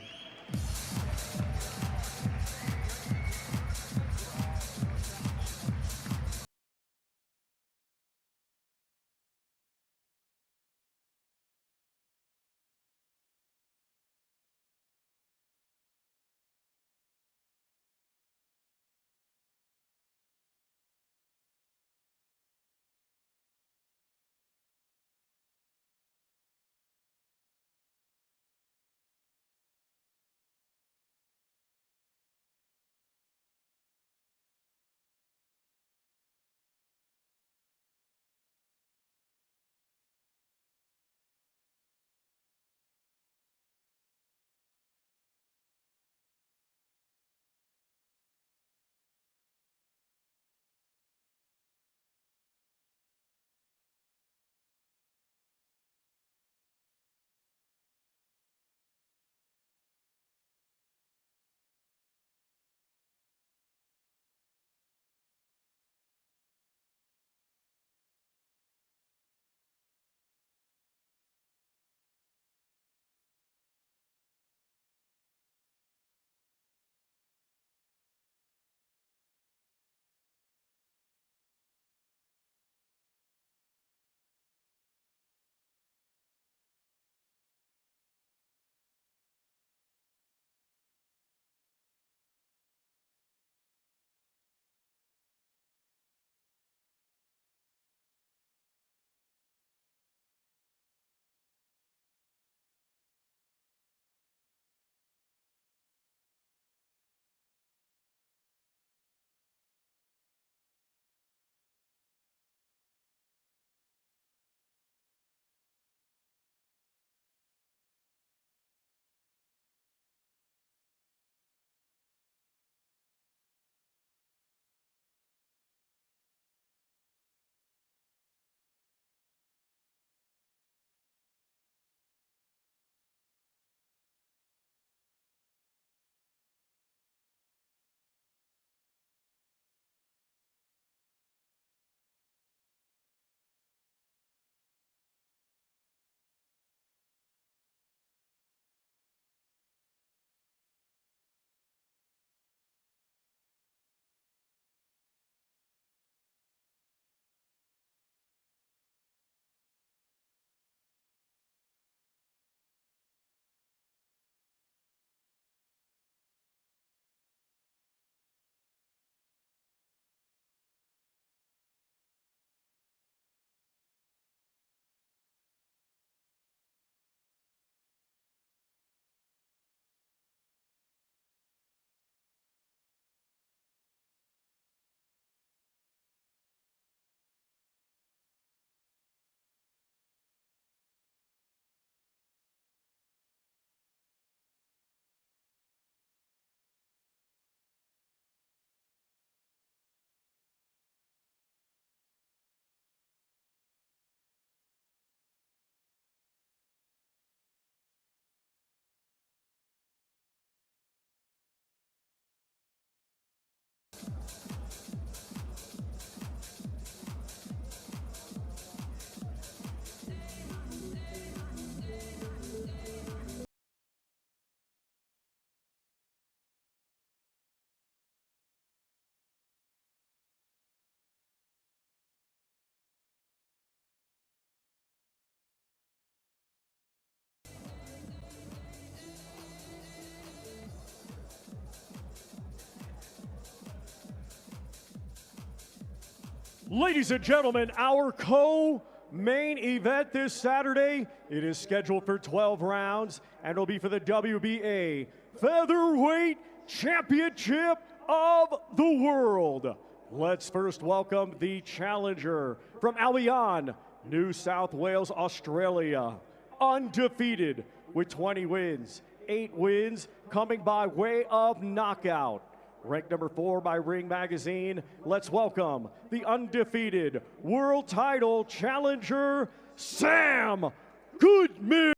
Ladies and gentlemen, our co-main event this Saturday, it is scheduled for 12 rounds, and it'll be for the WBA Featherweight Championship of the World. Let's first welcome the challenger from Albion, New South Wales, Australia. Undefeated with 20 wins, 8 wins, coming by way of knockout. Ranked number 4 by Ring Magazine, let's welcome the undefeated world title challenger, Sam Goodman.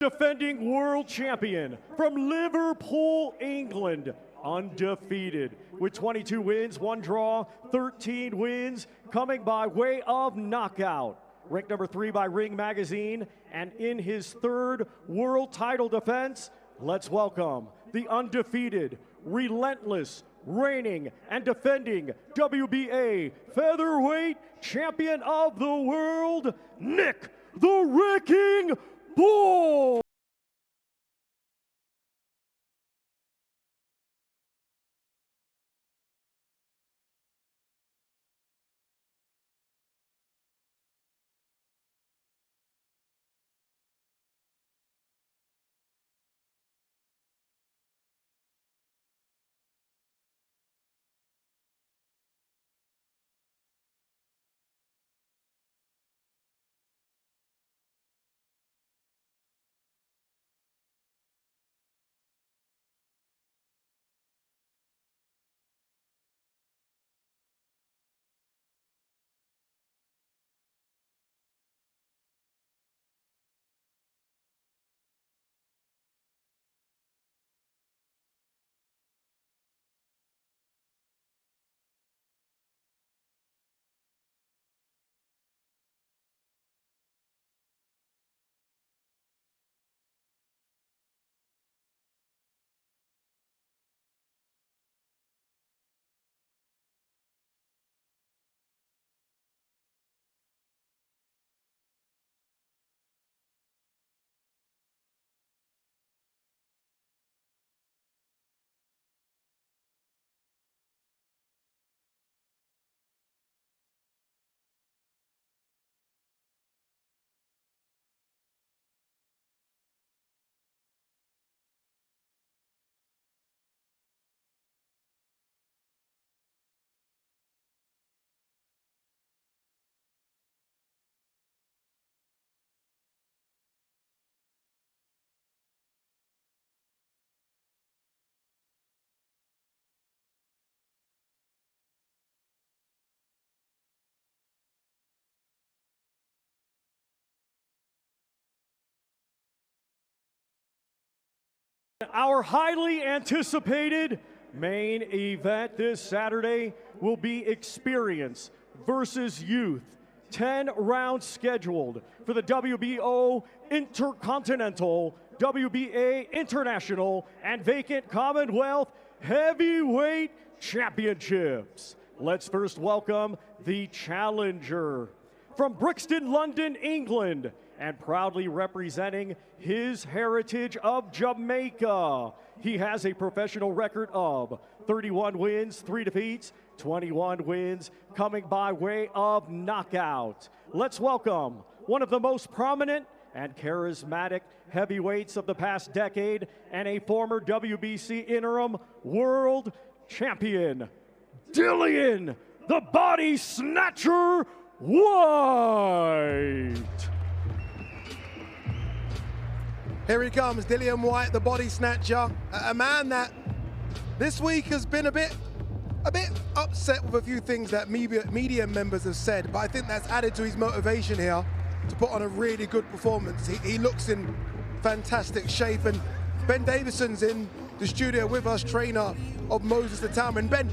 Defending world champion from Liverpool, England, undefeated with 22 wins, 1 draw, 13 wins, coming by way of knockout. Ranked number 3 by Ring Magazine, and in his 3rd world title defense, let's welcome the undefeated, relentless, reigning and defending WBA Featherweight Champion of the World, Nick the Wrecking Bull! our highly anticipated main event this Saturday will be experience versus youth. 10 rounds scheduled for the WBO Intercontinental, WBA International, and Vacant Commonwealth Heavyweight Championships. Let's first welcome the challenger. From Brixton, London, England, and proudly representing his heritage of Jamaica, he has a professional record of 31 wins, 3 defeats, 21 wins, coming by way of knockout. Let's welcome one of the most prominent and charismatic heavyweights of the past decade and a former WBC interim world champion, Dillian, the Body Snatcher Whyte. Here he comes, Dillian Whyte, the Body Snatcher, a man that this week has been a bit upset with a few things that media members have said, but I think that's added to his motivation here to put on a really good performance. He looks in fantastic shape, and Ben Davison's in the studio with us, trainer of Moses Itauma. And Ben,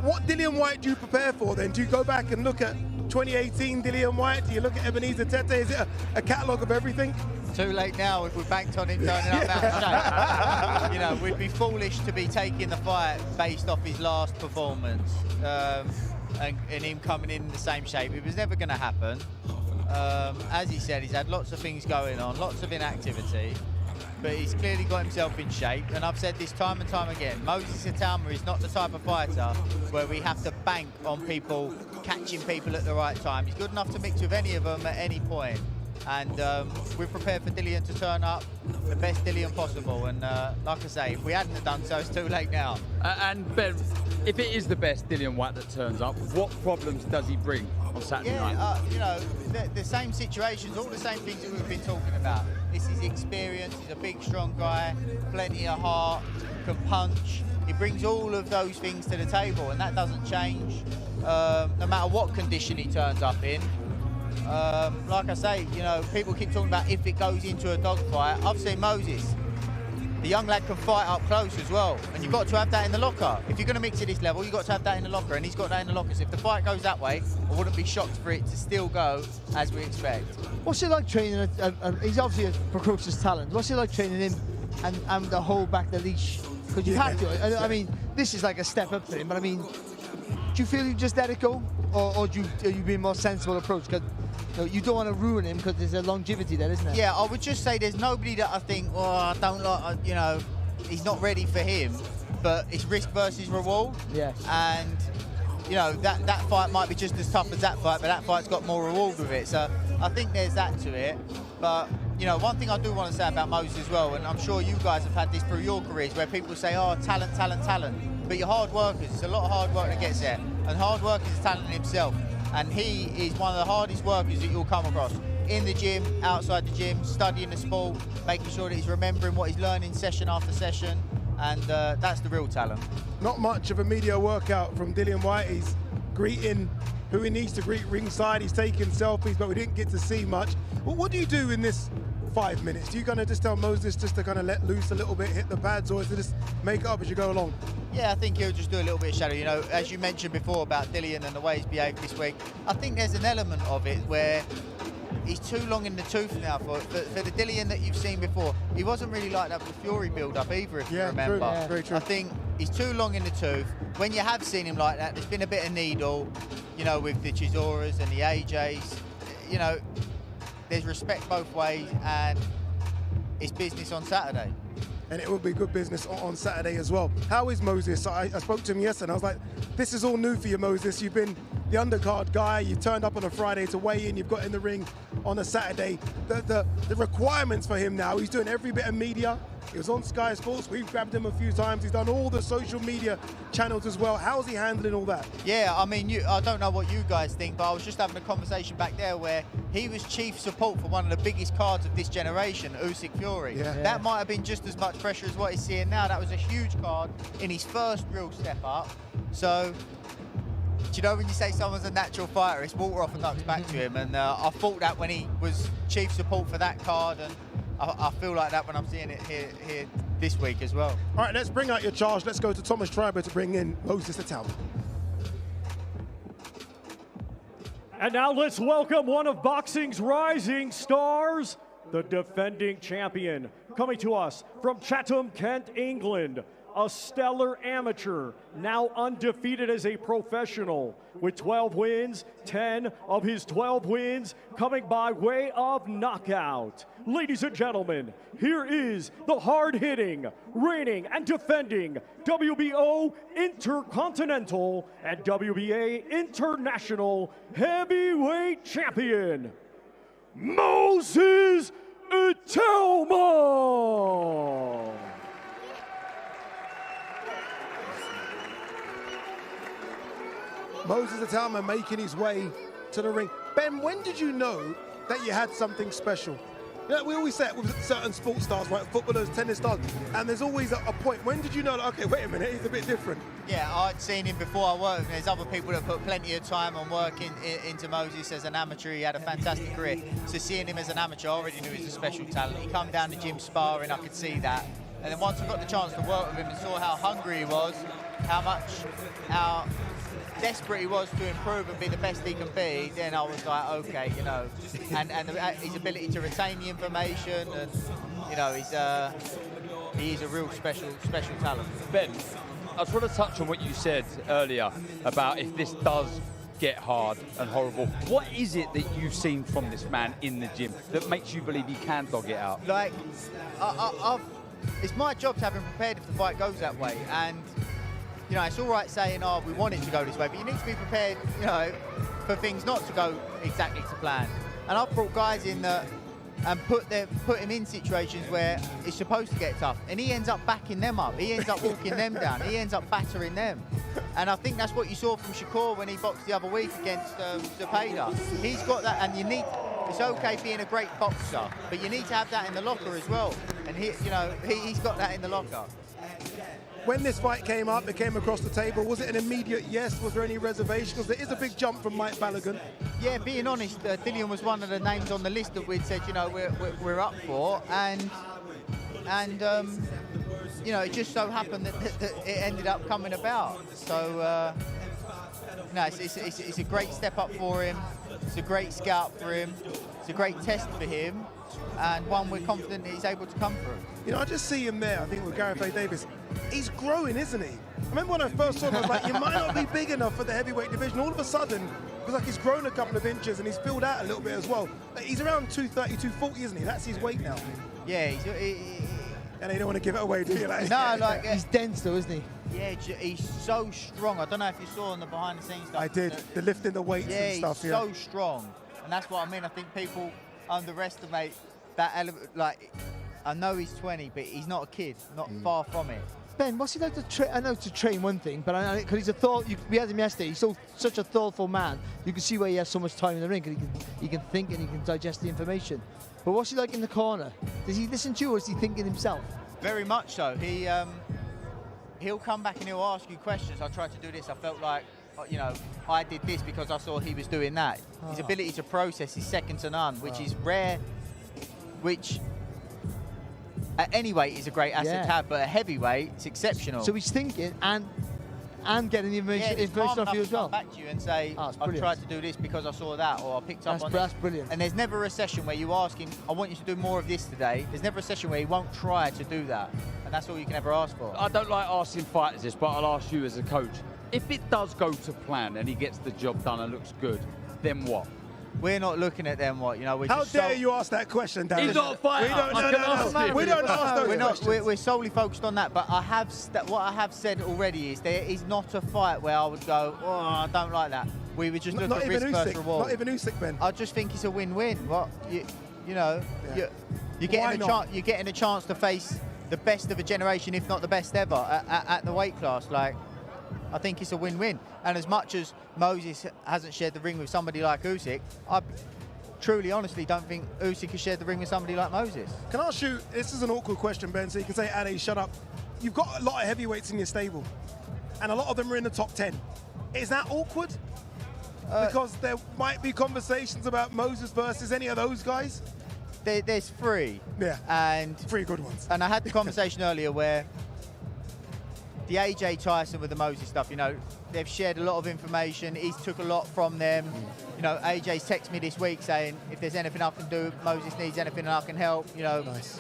what Dillian Whyte do you prepare for then? Do you go back and look at 2018 Dillian Whyte? Do you look at Ebenezer Tete? Is it a catalogue of everything? Too late now if we banked on him turning up that shape. You know, we'd be foolish to be taking the fight based off his last performance and him coming in the same shape. It was never going to happen. As he said, he's had lots of things going on, lots of inactivity, but he's clearly got himself in shape. And I've said this time and time again, Moses Itauma is not the type of fighter where we have to bank on people catching people at the right time. He's good enough to mix with any of them at any point. And we're prepared for Dillian to turn up the best Dillian possible. And like I say, if we hadn't have done so, it's too late now. And Ben, if it is the best Dillian Whyte that turns up, what problems does he bring on Saturday night? You know, the same situations, all the same things that we've been talking about. This is experience, he's a big, strong guy, plenty of heart, can punch. He brings all of those things to the table, and that doesn't change no matter what condition he turns up in. Like I say, you know, people keep talking about if it goes into a dogfight. I've seen Moses. The young lad can fight up close as well, and you've got to have that in the locker. If you're going to mix at this level, you've got to have that in the locker, and he's got that in the locker. So if the fight goes that way, I wouldn't be shocked for it to still go as we expect. What's it like training? He's obviously a precocious talent. What's it like training him and to hold back the leash? Because you have to. I mean, this is like a step up for him, but I mean, do you feel you just let it go, or are you being more sensible approach? Because you don't want to ruin him because there's a longevity there, isn't there? Yeah, I would just say there's nobody that I think, oh, I don't like, you know, he's not ready for him, but it's risk versus reward. Yeah. And, you know, that fight might be just as tough as that fight, but that fight's got more reward with it. So I think there's that to it. But, you know, one thing I do want to say about Moses as well, and I'm sure you guys have had this through your careers, where people say, oh, talent, talent, talent. But you're hard workers. It's a lot of hard work that gets there. And hard work is talent in himself. And he is one of the hardest workers that you'll come across. In the gym, outside the gym, studying the sport, making sure that he's remembering what he's learning session after session, and that's the real talent. Not much of a media workout from Dillian Whyte. He's greeting who he needs to greet ringside. He's taking selfies, but we didn't get to see much. Well, what do you do in this 5 minutes? Do you kind of just tell Moses just to kind of let loose a little bit, hit the pads, or is it just make it up as you go along? Yeah, I think he'll just do a little bit of shadow. You know, as you mentioned before about Dillian and the way he's behaved this week, I think there's an element of it where he's too long in the tooth now for the Dillian that you've seen before. He wasn't really like that with the Fury build-up either, if you remember. True. Very true. I think he's too long in the tooth. When you have seen him like that, there's been a bit of needle, you know, with the Chisoras and the AJs. You know, there's respect both ways, and it's business on Saturday. And it will be good business on Saturday as well. How is Moses? I spoke to him yesterday and I was like, this is all new for you, Moses. You've been the undercard guy. You turned up on a Friday to weigh in. You've got in the ring on a Saturday. The requirements for him now, he's doing every bit of media. He was on Sky Sports. We've grabbed him a few times. He's done all the social media channels as well. How's he handling all that? Yeah, I mean, I don't know what you guys think, but I was just having a conversation back there where he was chief support for one of the biggest cards of this generation, Usyk Fury. Yeah. That might have been just as much pressure as what he's seeing now. That was a huge card in his first real step up. So, do you know when you say someone's a natural fighter, it's water off a duck's back to him. And I thought that when he was chief support for that card, and I feel like that when I'm seeing it here this week as well. All right, let's bring out your charge. Let's go to Thomas Schreiber to bring in Moses Itauma. And now let's welcome one of boxing's rising stars, the defending champion, coming to us from Chatham, Kent, England, a stellar amateur, now undefeated as a professional, with 12 wins, 10 of his 12 wins coming by way of knockout. Ladies and gentlemen, here is the hard-hitting, reigning and defending WBO Intercontinental and WBA International Heavyweight Champion, Moses Itauma. Moses Itauma making his way to the ring. Ben, when did you know that you had something special? You know, we always say it with certain sports stars, right? Footballers, tennis stars, and there's always a point. When did you know that, okay, wait a minute, he's a bit different? Yeah, I'd seen him before I worked. There's other people that put plenty of time on working into Moses as an amateur. He had a fantastic career. So seeing him as an amateur, I already knew he was a special talent. He come down the gym sparring, I could see that. And then once I got the chance to work with him and saw how hungry he was, how desperate he was to improve and be the best he can be, then I was like, okay, you know, and his ability to retain the information, and you know, he is a real special talent. Ben, I just want to touch on what you said earlier about if this does get hard and horrible. What is it that you've seen from this man in the gym that makes you believe he can dog it out? Like, it's my job to have him prepared if the fight goes that way, and you know, it's all right saying, oh, we want it to go this way, but you need to be prepared, you know, for things not to go exactly to plan. And I've brought guys in that and put him in situations where it's supposed to get tough, and he ends up backing them up. He ends up walking them down. He ends up battering them. And I think that's what you saw from Shakur when he boxed the other week against Zepeda. He's got that, and it's okay being a great boxer, but you need to have that in the locker as well. And he's got that in the locker. When this fight came up, it came across the table, was it an immediate yes? Was there any reservation? Because there is a big jump from Mike Balogun. Yeah, being honest, Dillian was one of the names on the list that we'd said, you know, we're up for, and you know, it just so happened that it ended up coming about. So, no, it's a great step up for him. It's a great scout for him. It's a great test for him, and one we're confident that he's able to come through. You know, I just see him there, I think with Gareth A. Davis. He's growing, isn't he? I remember when I first saw him, I was like, you might not be big enough for the heavyweight division. All of a sudden, it was like he's grown a couple of inches and he's filled out a little bit as well. He's around 230, 240, isn't he? That's his weight now. Yeah, and they don't want to give it away, do you? Like, no, like he's dense though, isn't he? Yeah, he's so strong. I don't know if you saw on the behind-the-scenes stuff. I did, the lifting the weights and stuff. Yeah, he's so strong. And that's what I mean. I think people underestimate that element. Like, I know he's 20, but he's not a kid, not far from it. Ben, what's he like to train? I know to train one thing, but because he's a thought. We had him yesterday. He's such a thoughtful man. You can see why he has so much time in the ring, because he can think and he can digest the information. But what's he like in the corner? Does he listen to you, or is he thinking himself? Very much so. He'll come back and he'll ask you questions. I tried to do this. I felt like, you know, I did this because I saw he was doing that. His ability to process is second to none, which is rare, which at any weight is a great asset to have, but at heavyweight, it's exceptional. So he's thinking and getting the information off you as well. Come back to you and say, I tried to do this because I saw that, or I picked up on this. That's brilliant. And there's never a session where you ask him, I want you to do more of this today. There's never a session where he won't try to do that. And that's all you can ever ask for. I don't like asking fighters this, but I'll ask you as a coach. If it does go to plan and he gets the job done and looks good, then what? We're not looking at them. What, you know? How dare you ask that question, Darren? He's not a fighter. We don't ask those questions. We're solely focused on that. But what I have said already is there is not a fight where I would go, oh, I don't like that. We would just look at risk versus reward. Not even Usyk, Ben. I just think it's a win-win. What you know, you're getting a chance to face the best of a generation, if not the best ever, at the weight class. Like, I think it's a win-win. And as much as Moses hasn't shared the ring with somebody like Usyk, I truly, honestly don't think Usyk has shared the ring with somebody like Moses. Can I ask you, this is an awkward question, Ben, so you can say, Ade, shut up. You've got a lot of heavyweights in your stable, and a lot of them are in the top 10. Is that awkward? Because there might be conversations about Moses versus any of those guys? there's three. Yeah. And 3 good ones. And I had the conversation earlier where the AJ Tyson with the Moses stuff, you know, they've shared a lot of information. He's took a lot from them. You know, AJ's texted me this week saying if there's anything I can do, Moses needs anything and I can help. You know. Nice.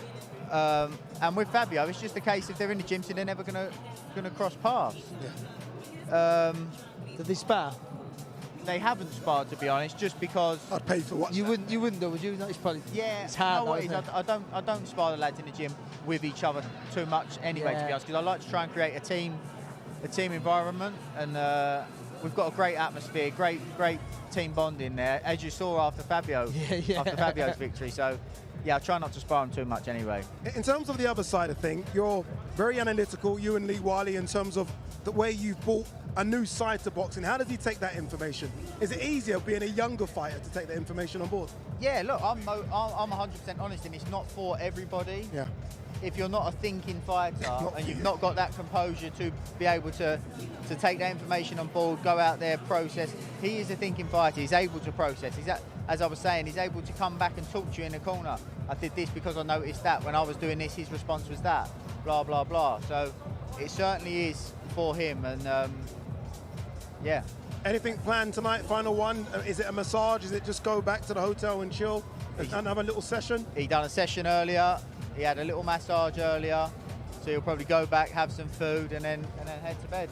And with Fabio, it's just a case if they're in the gym, so they're never gonna cross paths. Yeah. Did they spar? They haven't sparred, to be honest, just because. I'd pay for what. You wouldn't though, would you? No, it's probably. Yeah, it's hard. you know what it is, I don't spar the lads in the gym with each other too much anyway, to be honest, because I like to try and create a team environment, and we've got a great atmosphere, great team bonding there, as you saw after Fabio's victory. So. Yeah, I try not to spar them too much anyway. In terms of the other side of things, you're very analytical, you and Lee Wiley, in terms of the way you've brought a new side to boxing. How does he take that information? Is it easier being a younger fighter to take that information on board? Yeah, look, I'm 100% honest, and it's not for everybody. Yeah. If you're not a thinking fighter and you've not got that composure to be able to take that information on board, go out there, process. He is a thinking fighter. He's able to process. As I was saying, he's able to come back and talk to you in the corner. I did this because I noticed that. When I was doing this, his response was that. Blah, blah, blah. So it certainly is for him. And yeah. Anything planned tonight, final one? Is it a massage? Is it just go back to the hotel and chill and have a little session? He done a session earlier. He had a little massage earlier. So he'll probably go back, have some food, and then head to bed.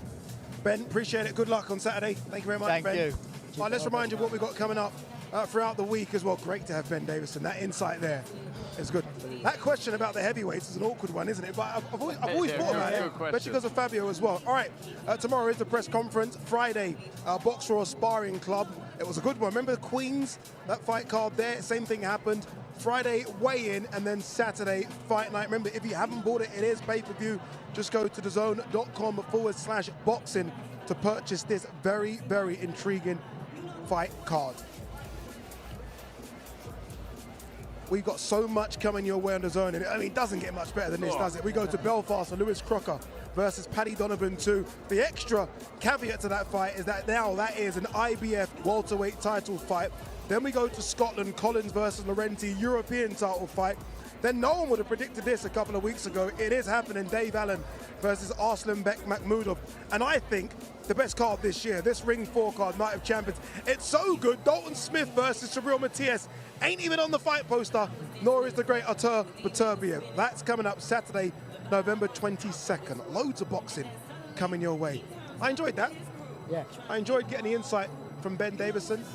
Ben, appreciate it. Good luck on Saturday. Thank you very much, Ben. Thank you. All right, let's remind you what we've got coming up throughout the week as well. Great to have Ben Davison. That insight there is good. That question about the heavyweights is an awkward one, isn't it? But I've always thought about it, especially because of Fabio as well. All right, tomorrow is the press conference. Friday, Box Raw Sparring Club. It was a good one. Remember the Queens? That fight card there, same thing happened. Friday, weigh-in, and then Saturday, fight night. Remember, if you haven't bought it, it is pay-per-view. Just go to thezone.com/boxing to purchase this very, very intriguing fight card. We've got so much coming your way on the zone, and I mean, it doesn't get much better than this, does it? We go to Belfast and Lewis Crocker versus Paddy Donovan 2. The extra caveat to that fight is that now that is an IBF welterweight title fight. Then we go to Scotland, Collins versus Laurenti, European title fight. Then no one would have predicted this a couple of weeks ago. It is happening, Dave Allen versus Arslanbek Makhmudov. And I think the best card this year, this Ring 4 card, Night of Champions, it's so good. Dalton Smith versus Shabril Matias ain't even on the fight poster, nor is the great Artur Beterbiev. That's coming up Saturday, November 22nd. Loads of boxing coming your way. I enjoyed that. Yeah. I enjoyed getting the insight from Ben Davison.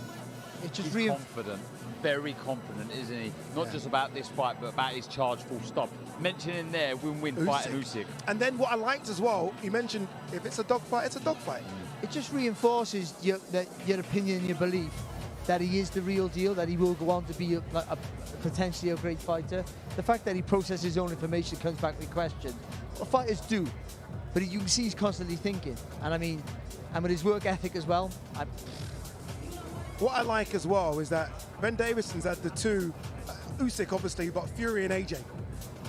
It's just confident, very confident, isn't he? Not just about this fight, but about his charge full stop. Mentioning there, win-win fight and Usyk. And then what I liked as well, you mentioned if it's a dogfight, it's a dogfight. It just reinforces your opinion and your belief that he is the real deal, that he will go on to be potentially a great fighter. The fact that he processes his own information comes back with question. What fighters do, but you can see he's constantly thinking. And I mean, and with his work ethic as well. What I like as well is that Ben Davison's had the two, Usyk obviously, but Fury and AJ.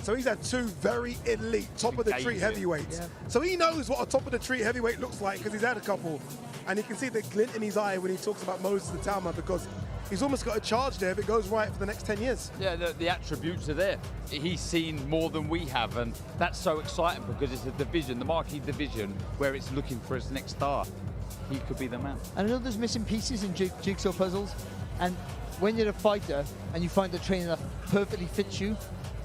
So he's had two very elite, top-of-the-tree heavyweights. Yeah. So he knows what a top-of-the-tree heavyweight looks like because he's had a couple. And you can see the glint in his eye when he talks about Moses Itauma because he's almost got a charge there if it goes right for the next 10 years. Yeah, the attributes are there. He's seen more than we have, and that's so exciting because it's a division, the marquee division, where it's looking for its next star. He could be the man. And I know there's missing pieces in jigsaw puzzles, and when you're a fighter and you find a trainer that perfectly fits you,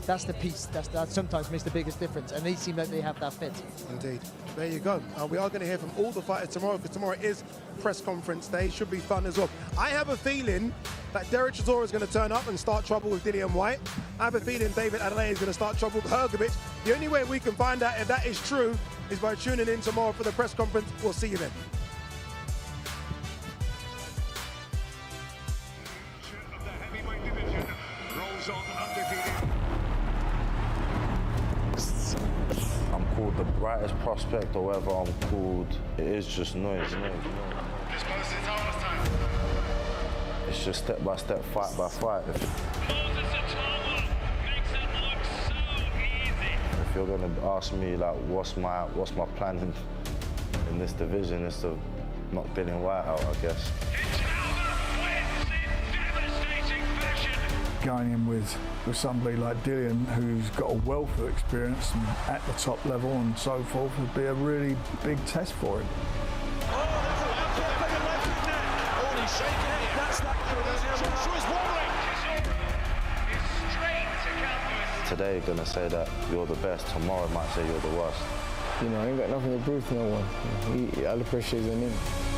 that's the piece that sometimes makes the biggest difference, and they seem like they have that fit. Indeed. There you go. We are going to hear from all the fighters tomorrow because tomorrow is press conference day. Should be fun as well. I have a feeling that Derek Chisora is going to turn up and start trouble with Dillian Whyte. I have a feeling David Adeleye is going to start trouble with Hrgovic. The only way we can find out if that is true is by tuning in tomorrow for the press conference. We'll see you then. I'm called the brightest prospect or whatever I'm called. It is just noise. It's just step by step, fight by fight. Moses Itauma makes it look so easy. If you're gonna ask me like what's my plan in this division, is to knock Dillian Whyte out, I guess. Itauma wins in devastating fashion. going in with somebody like Dillian, who's got a wealth of experience and at the top level and so forth, would be a really big test for him. Today you're gonna say that you're the best, tomorrow might say you're the worst. You know, I ain't got nothing to prove to no one. All the pressure is on him.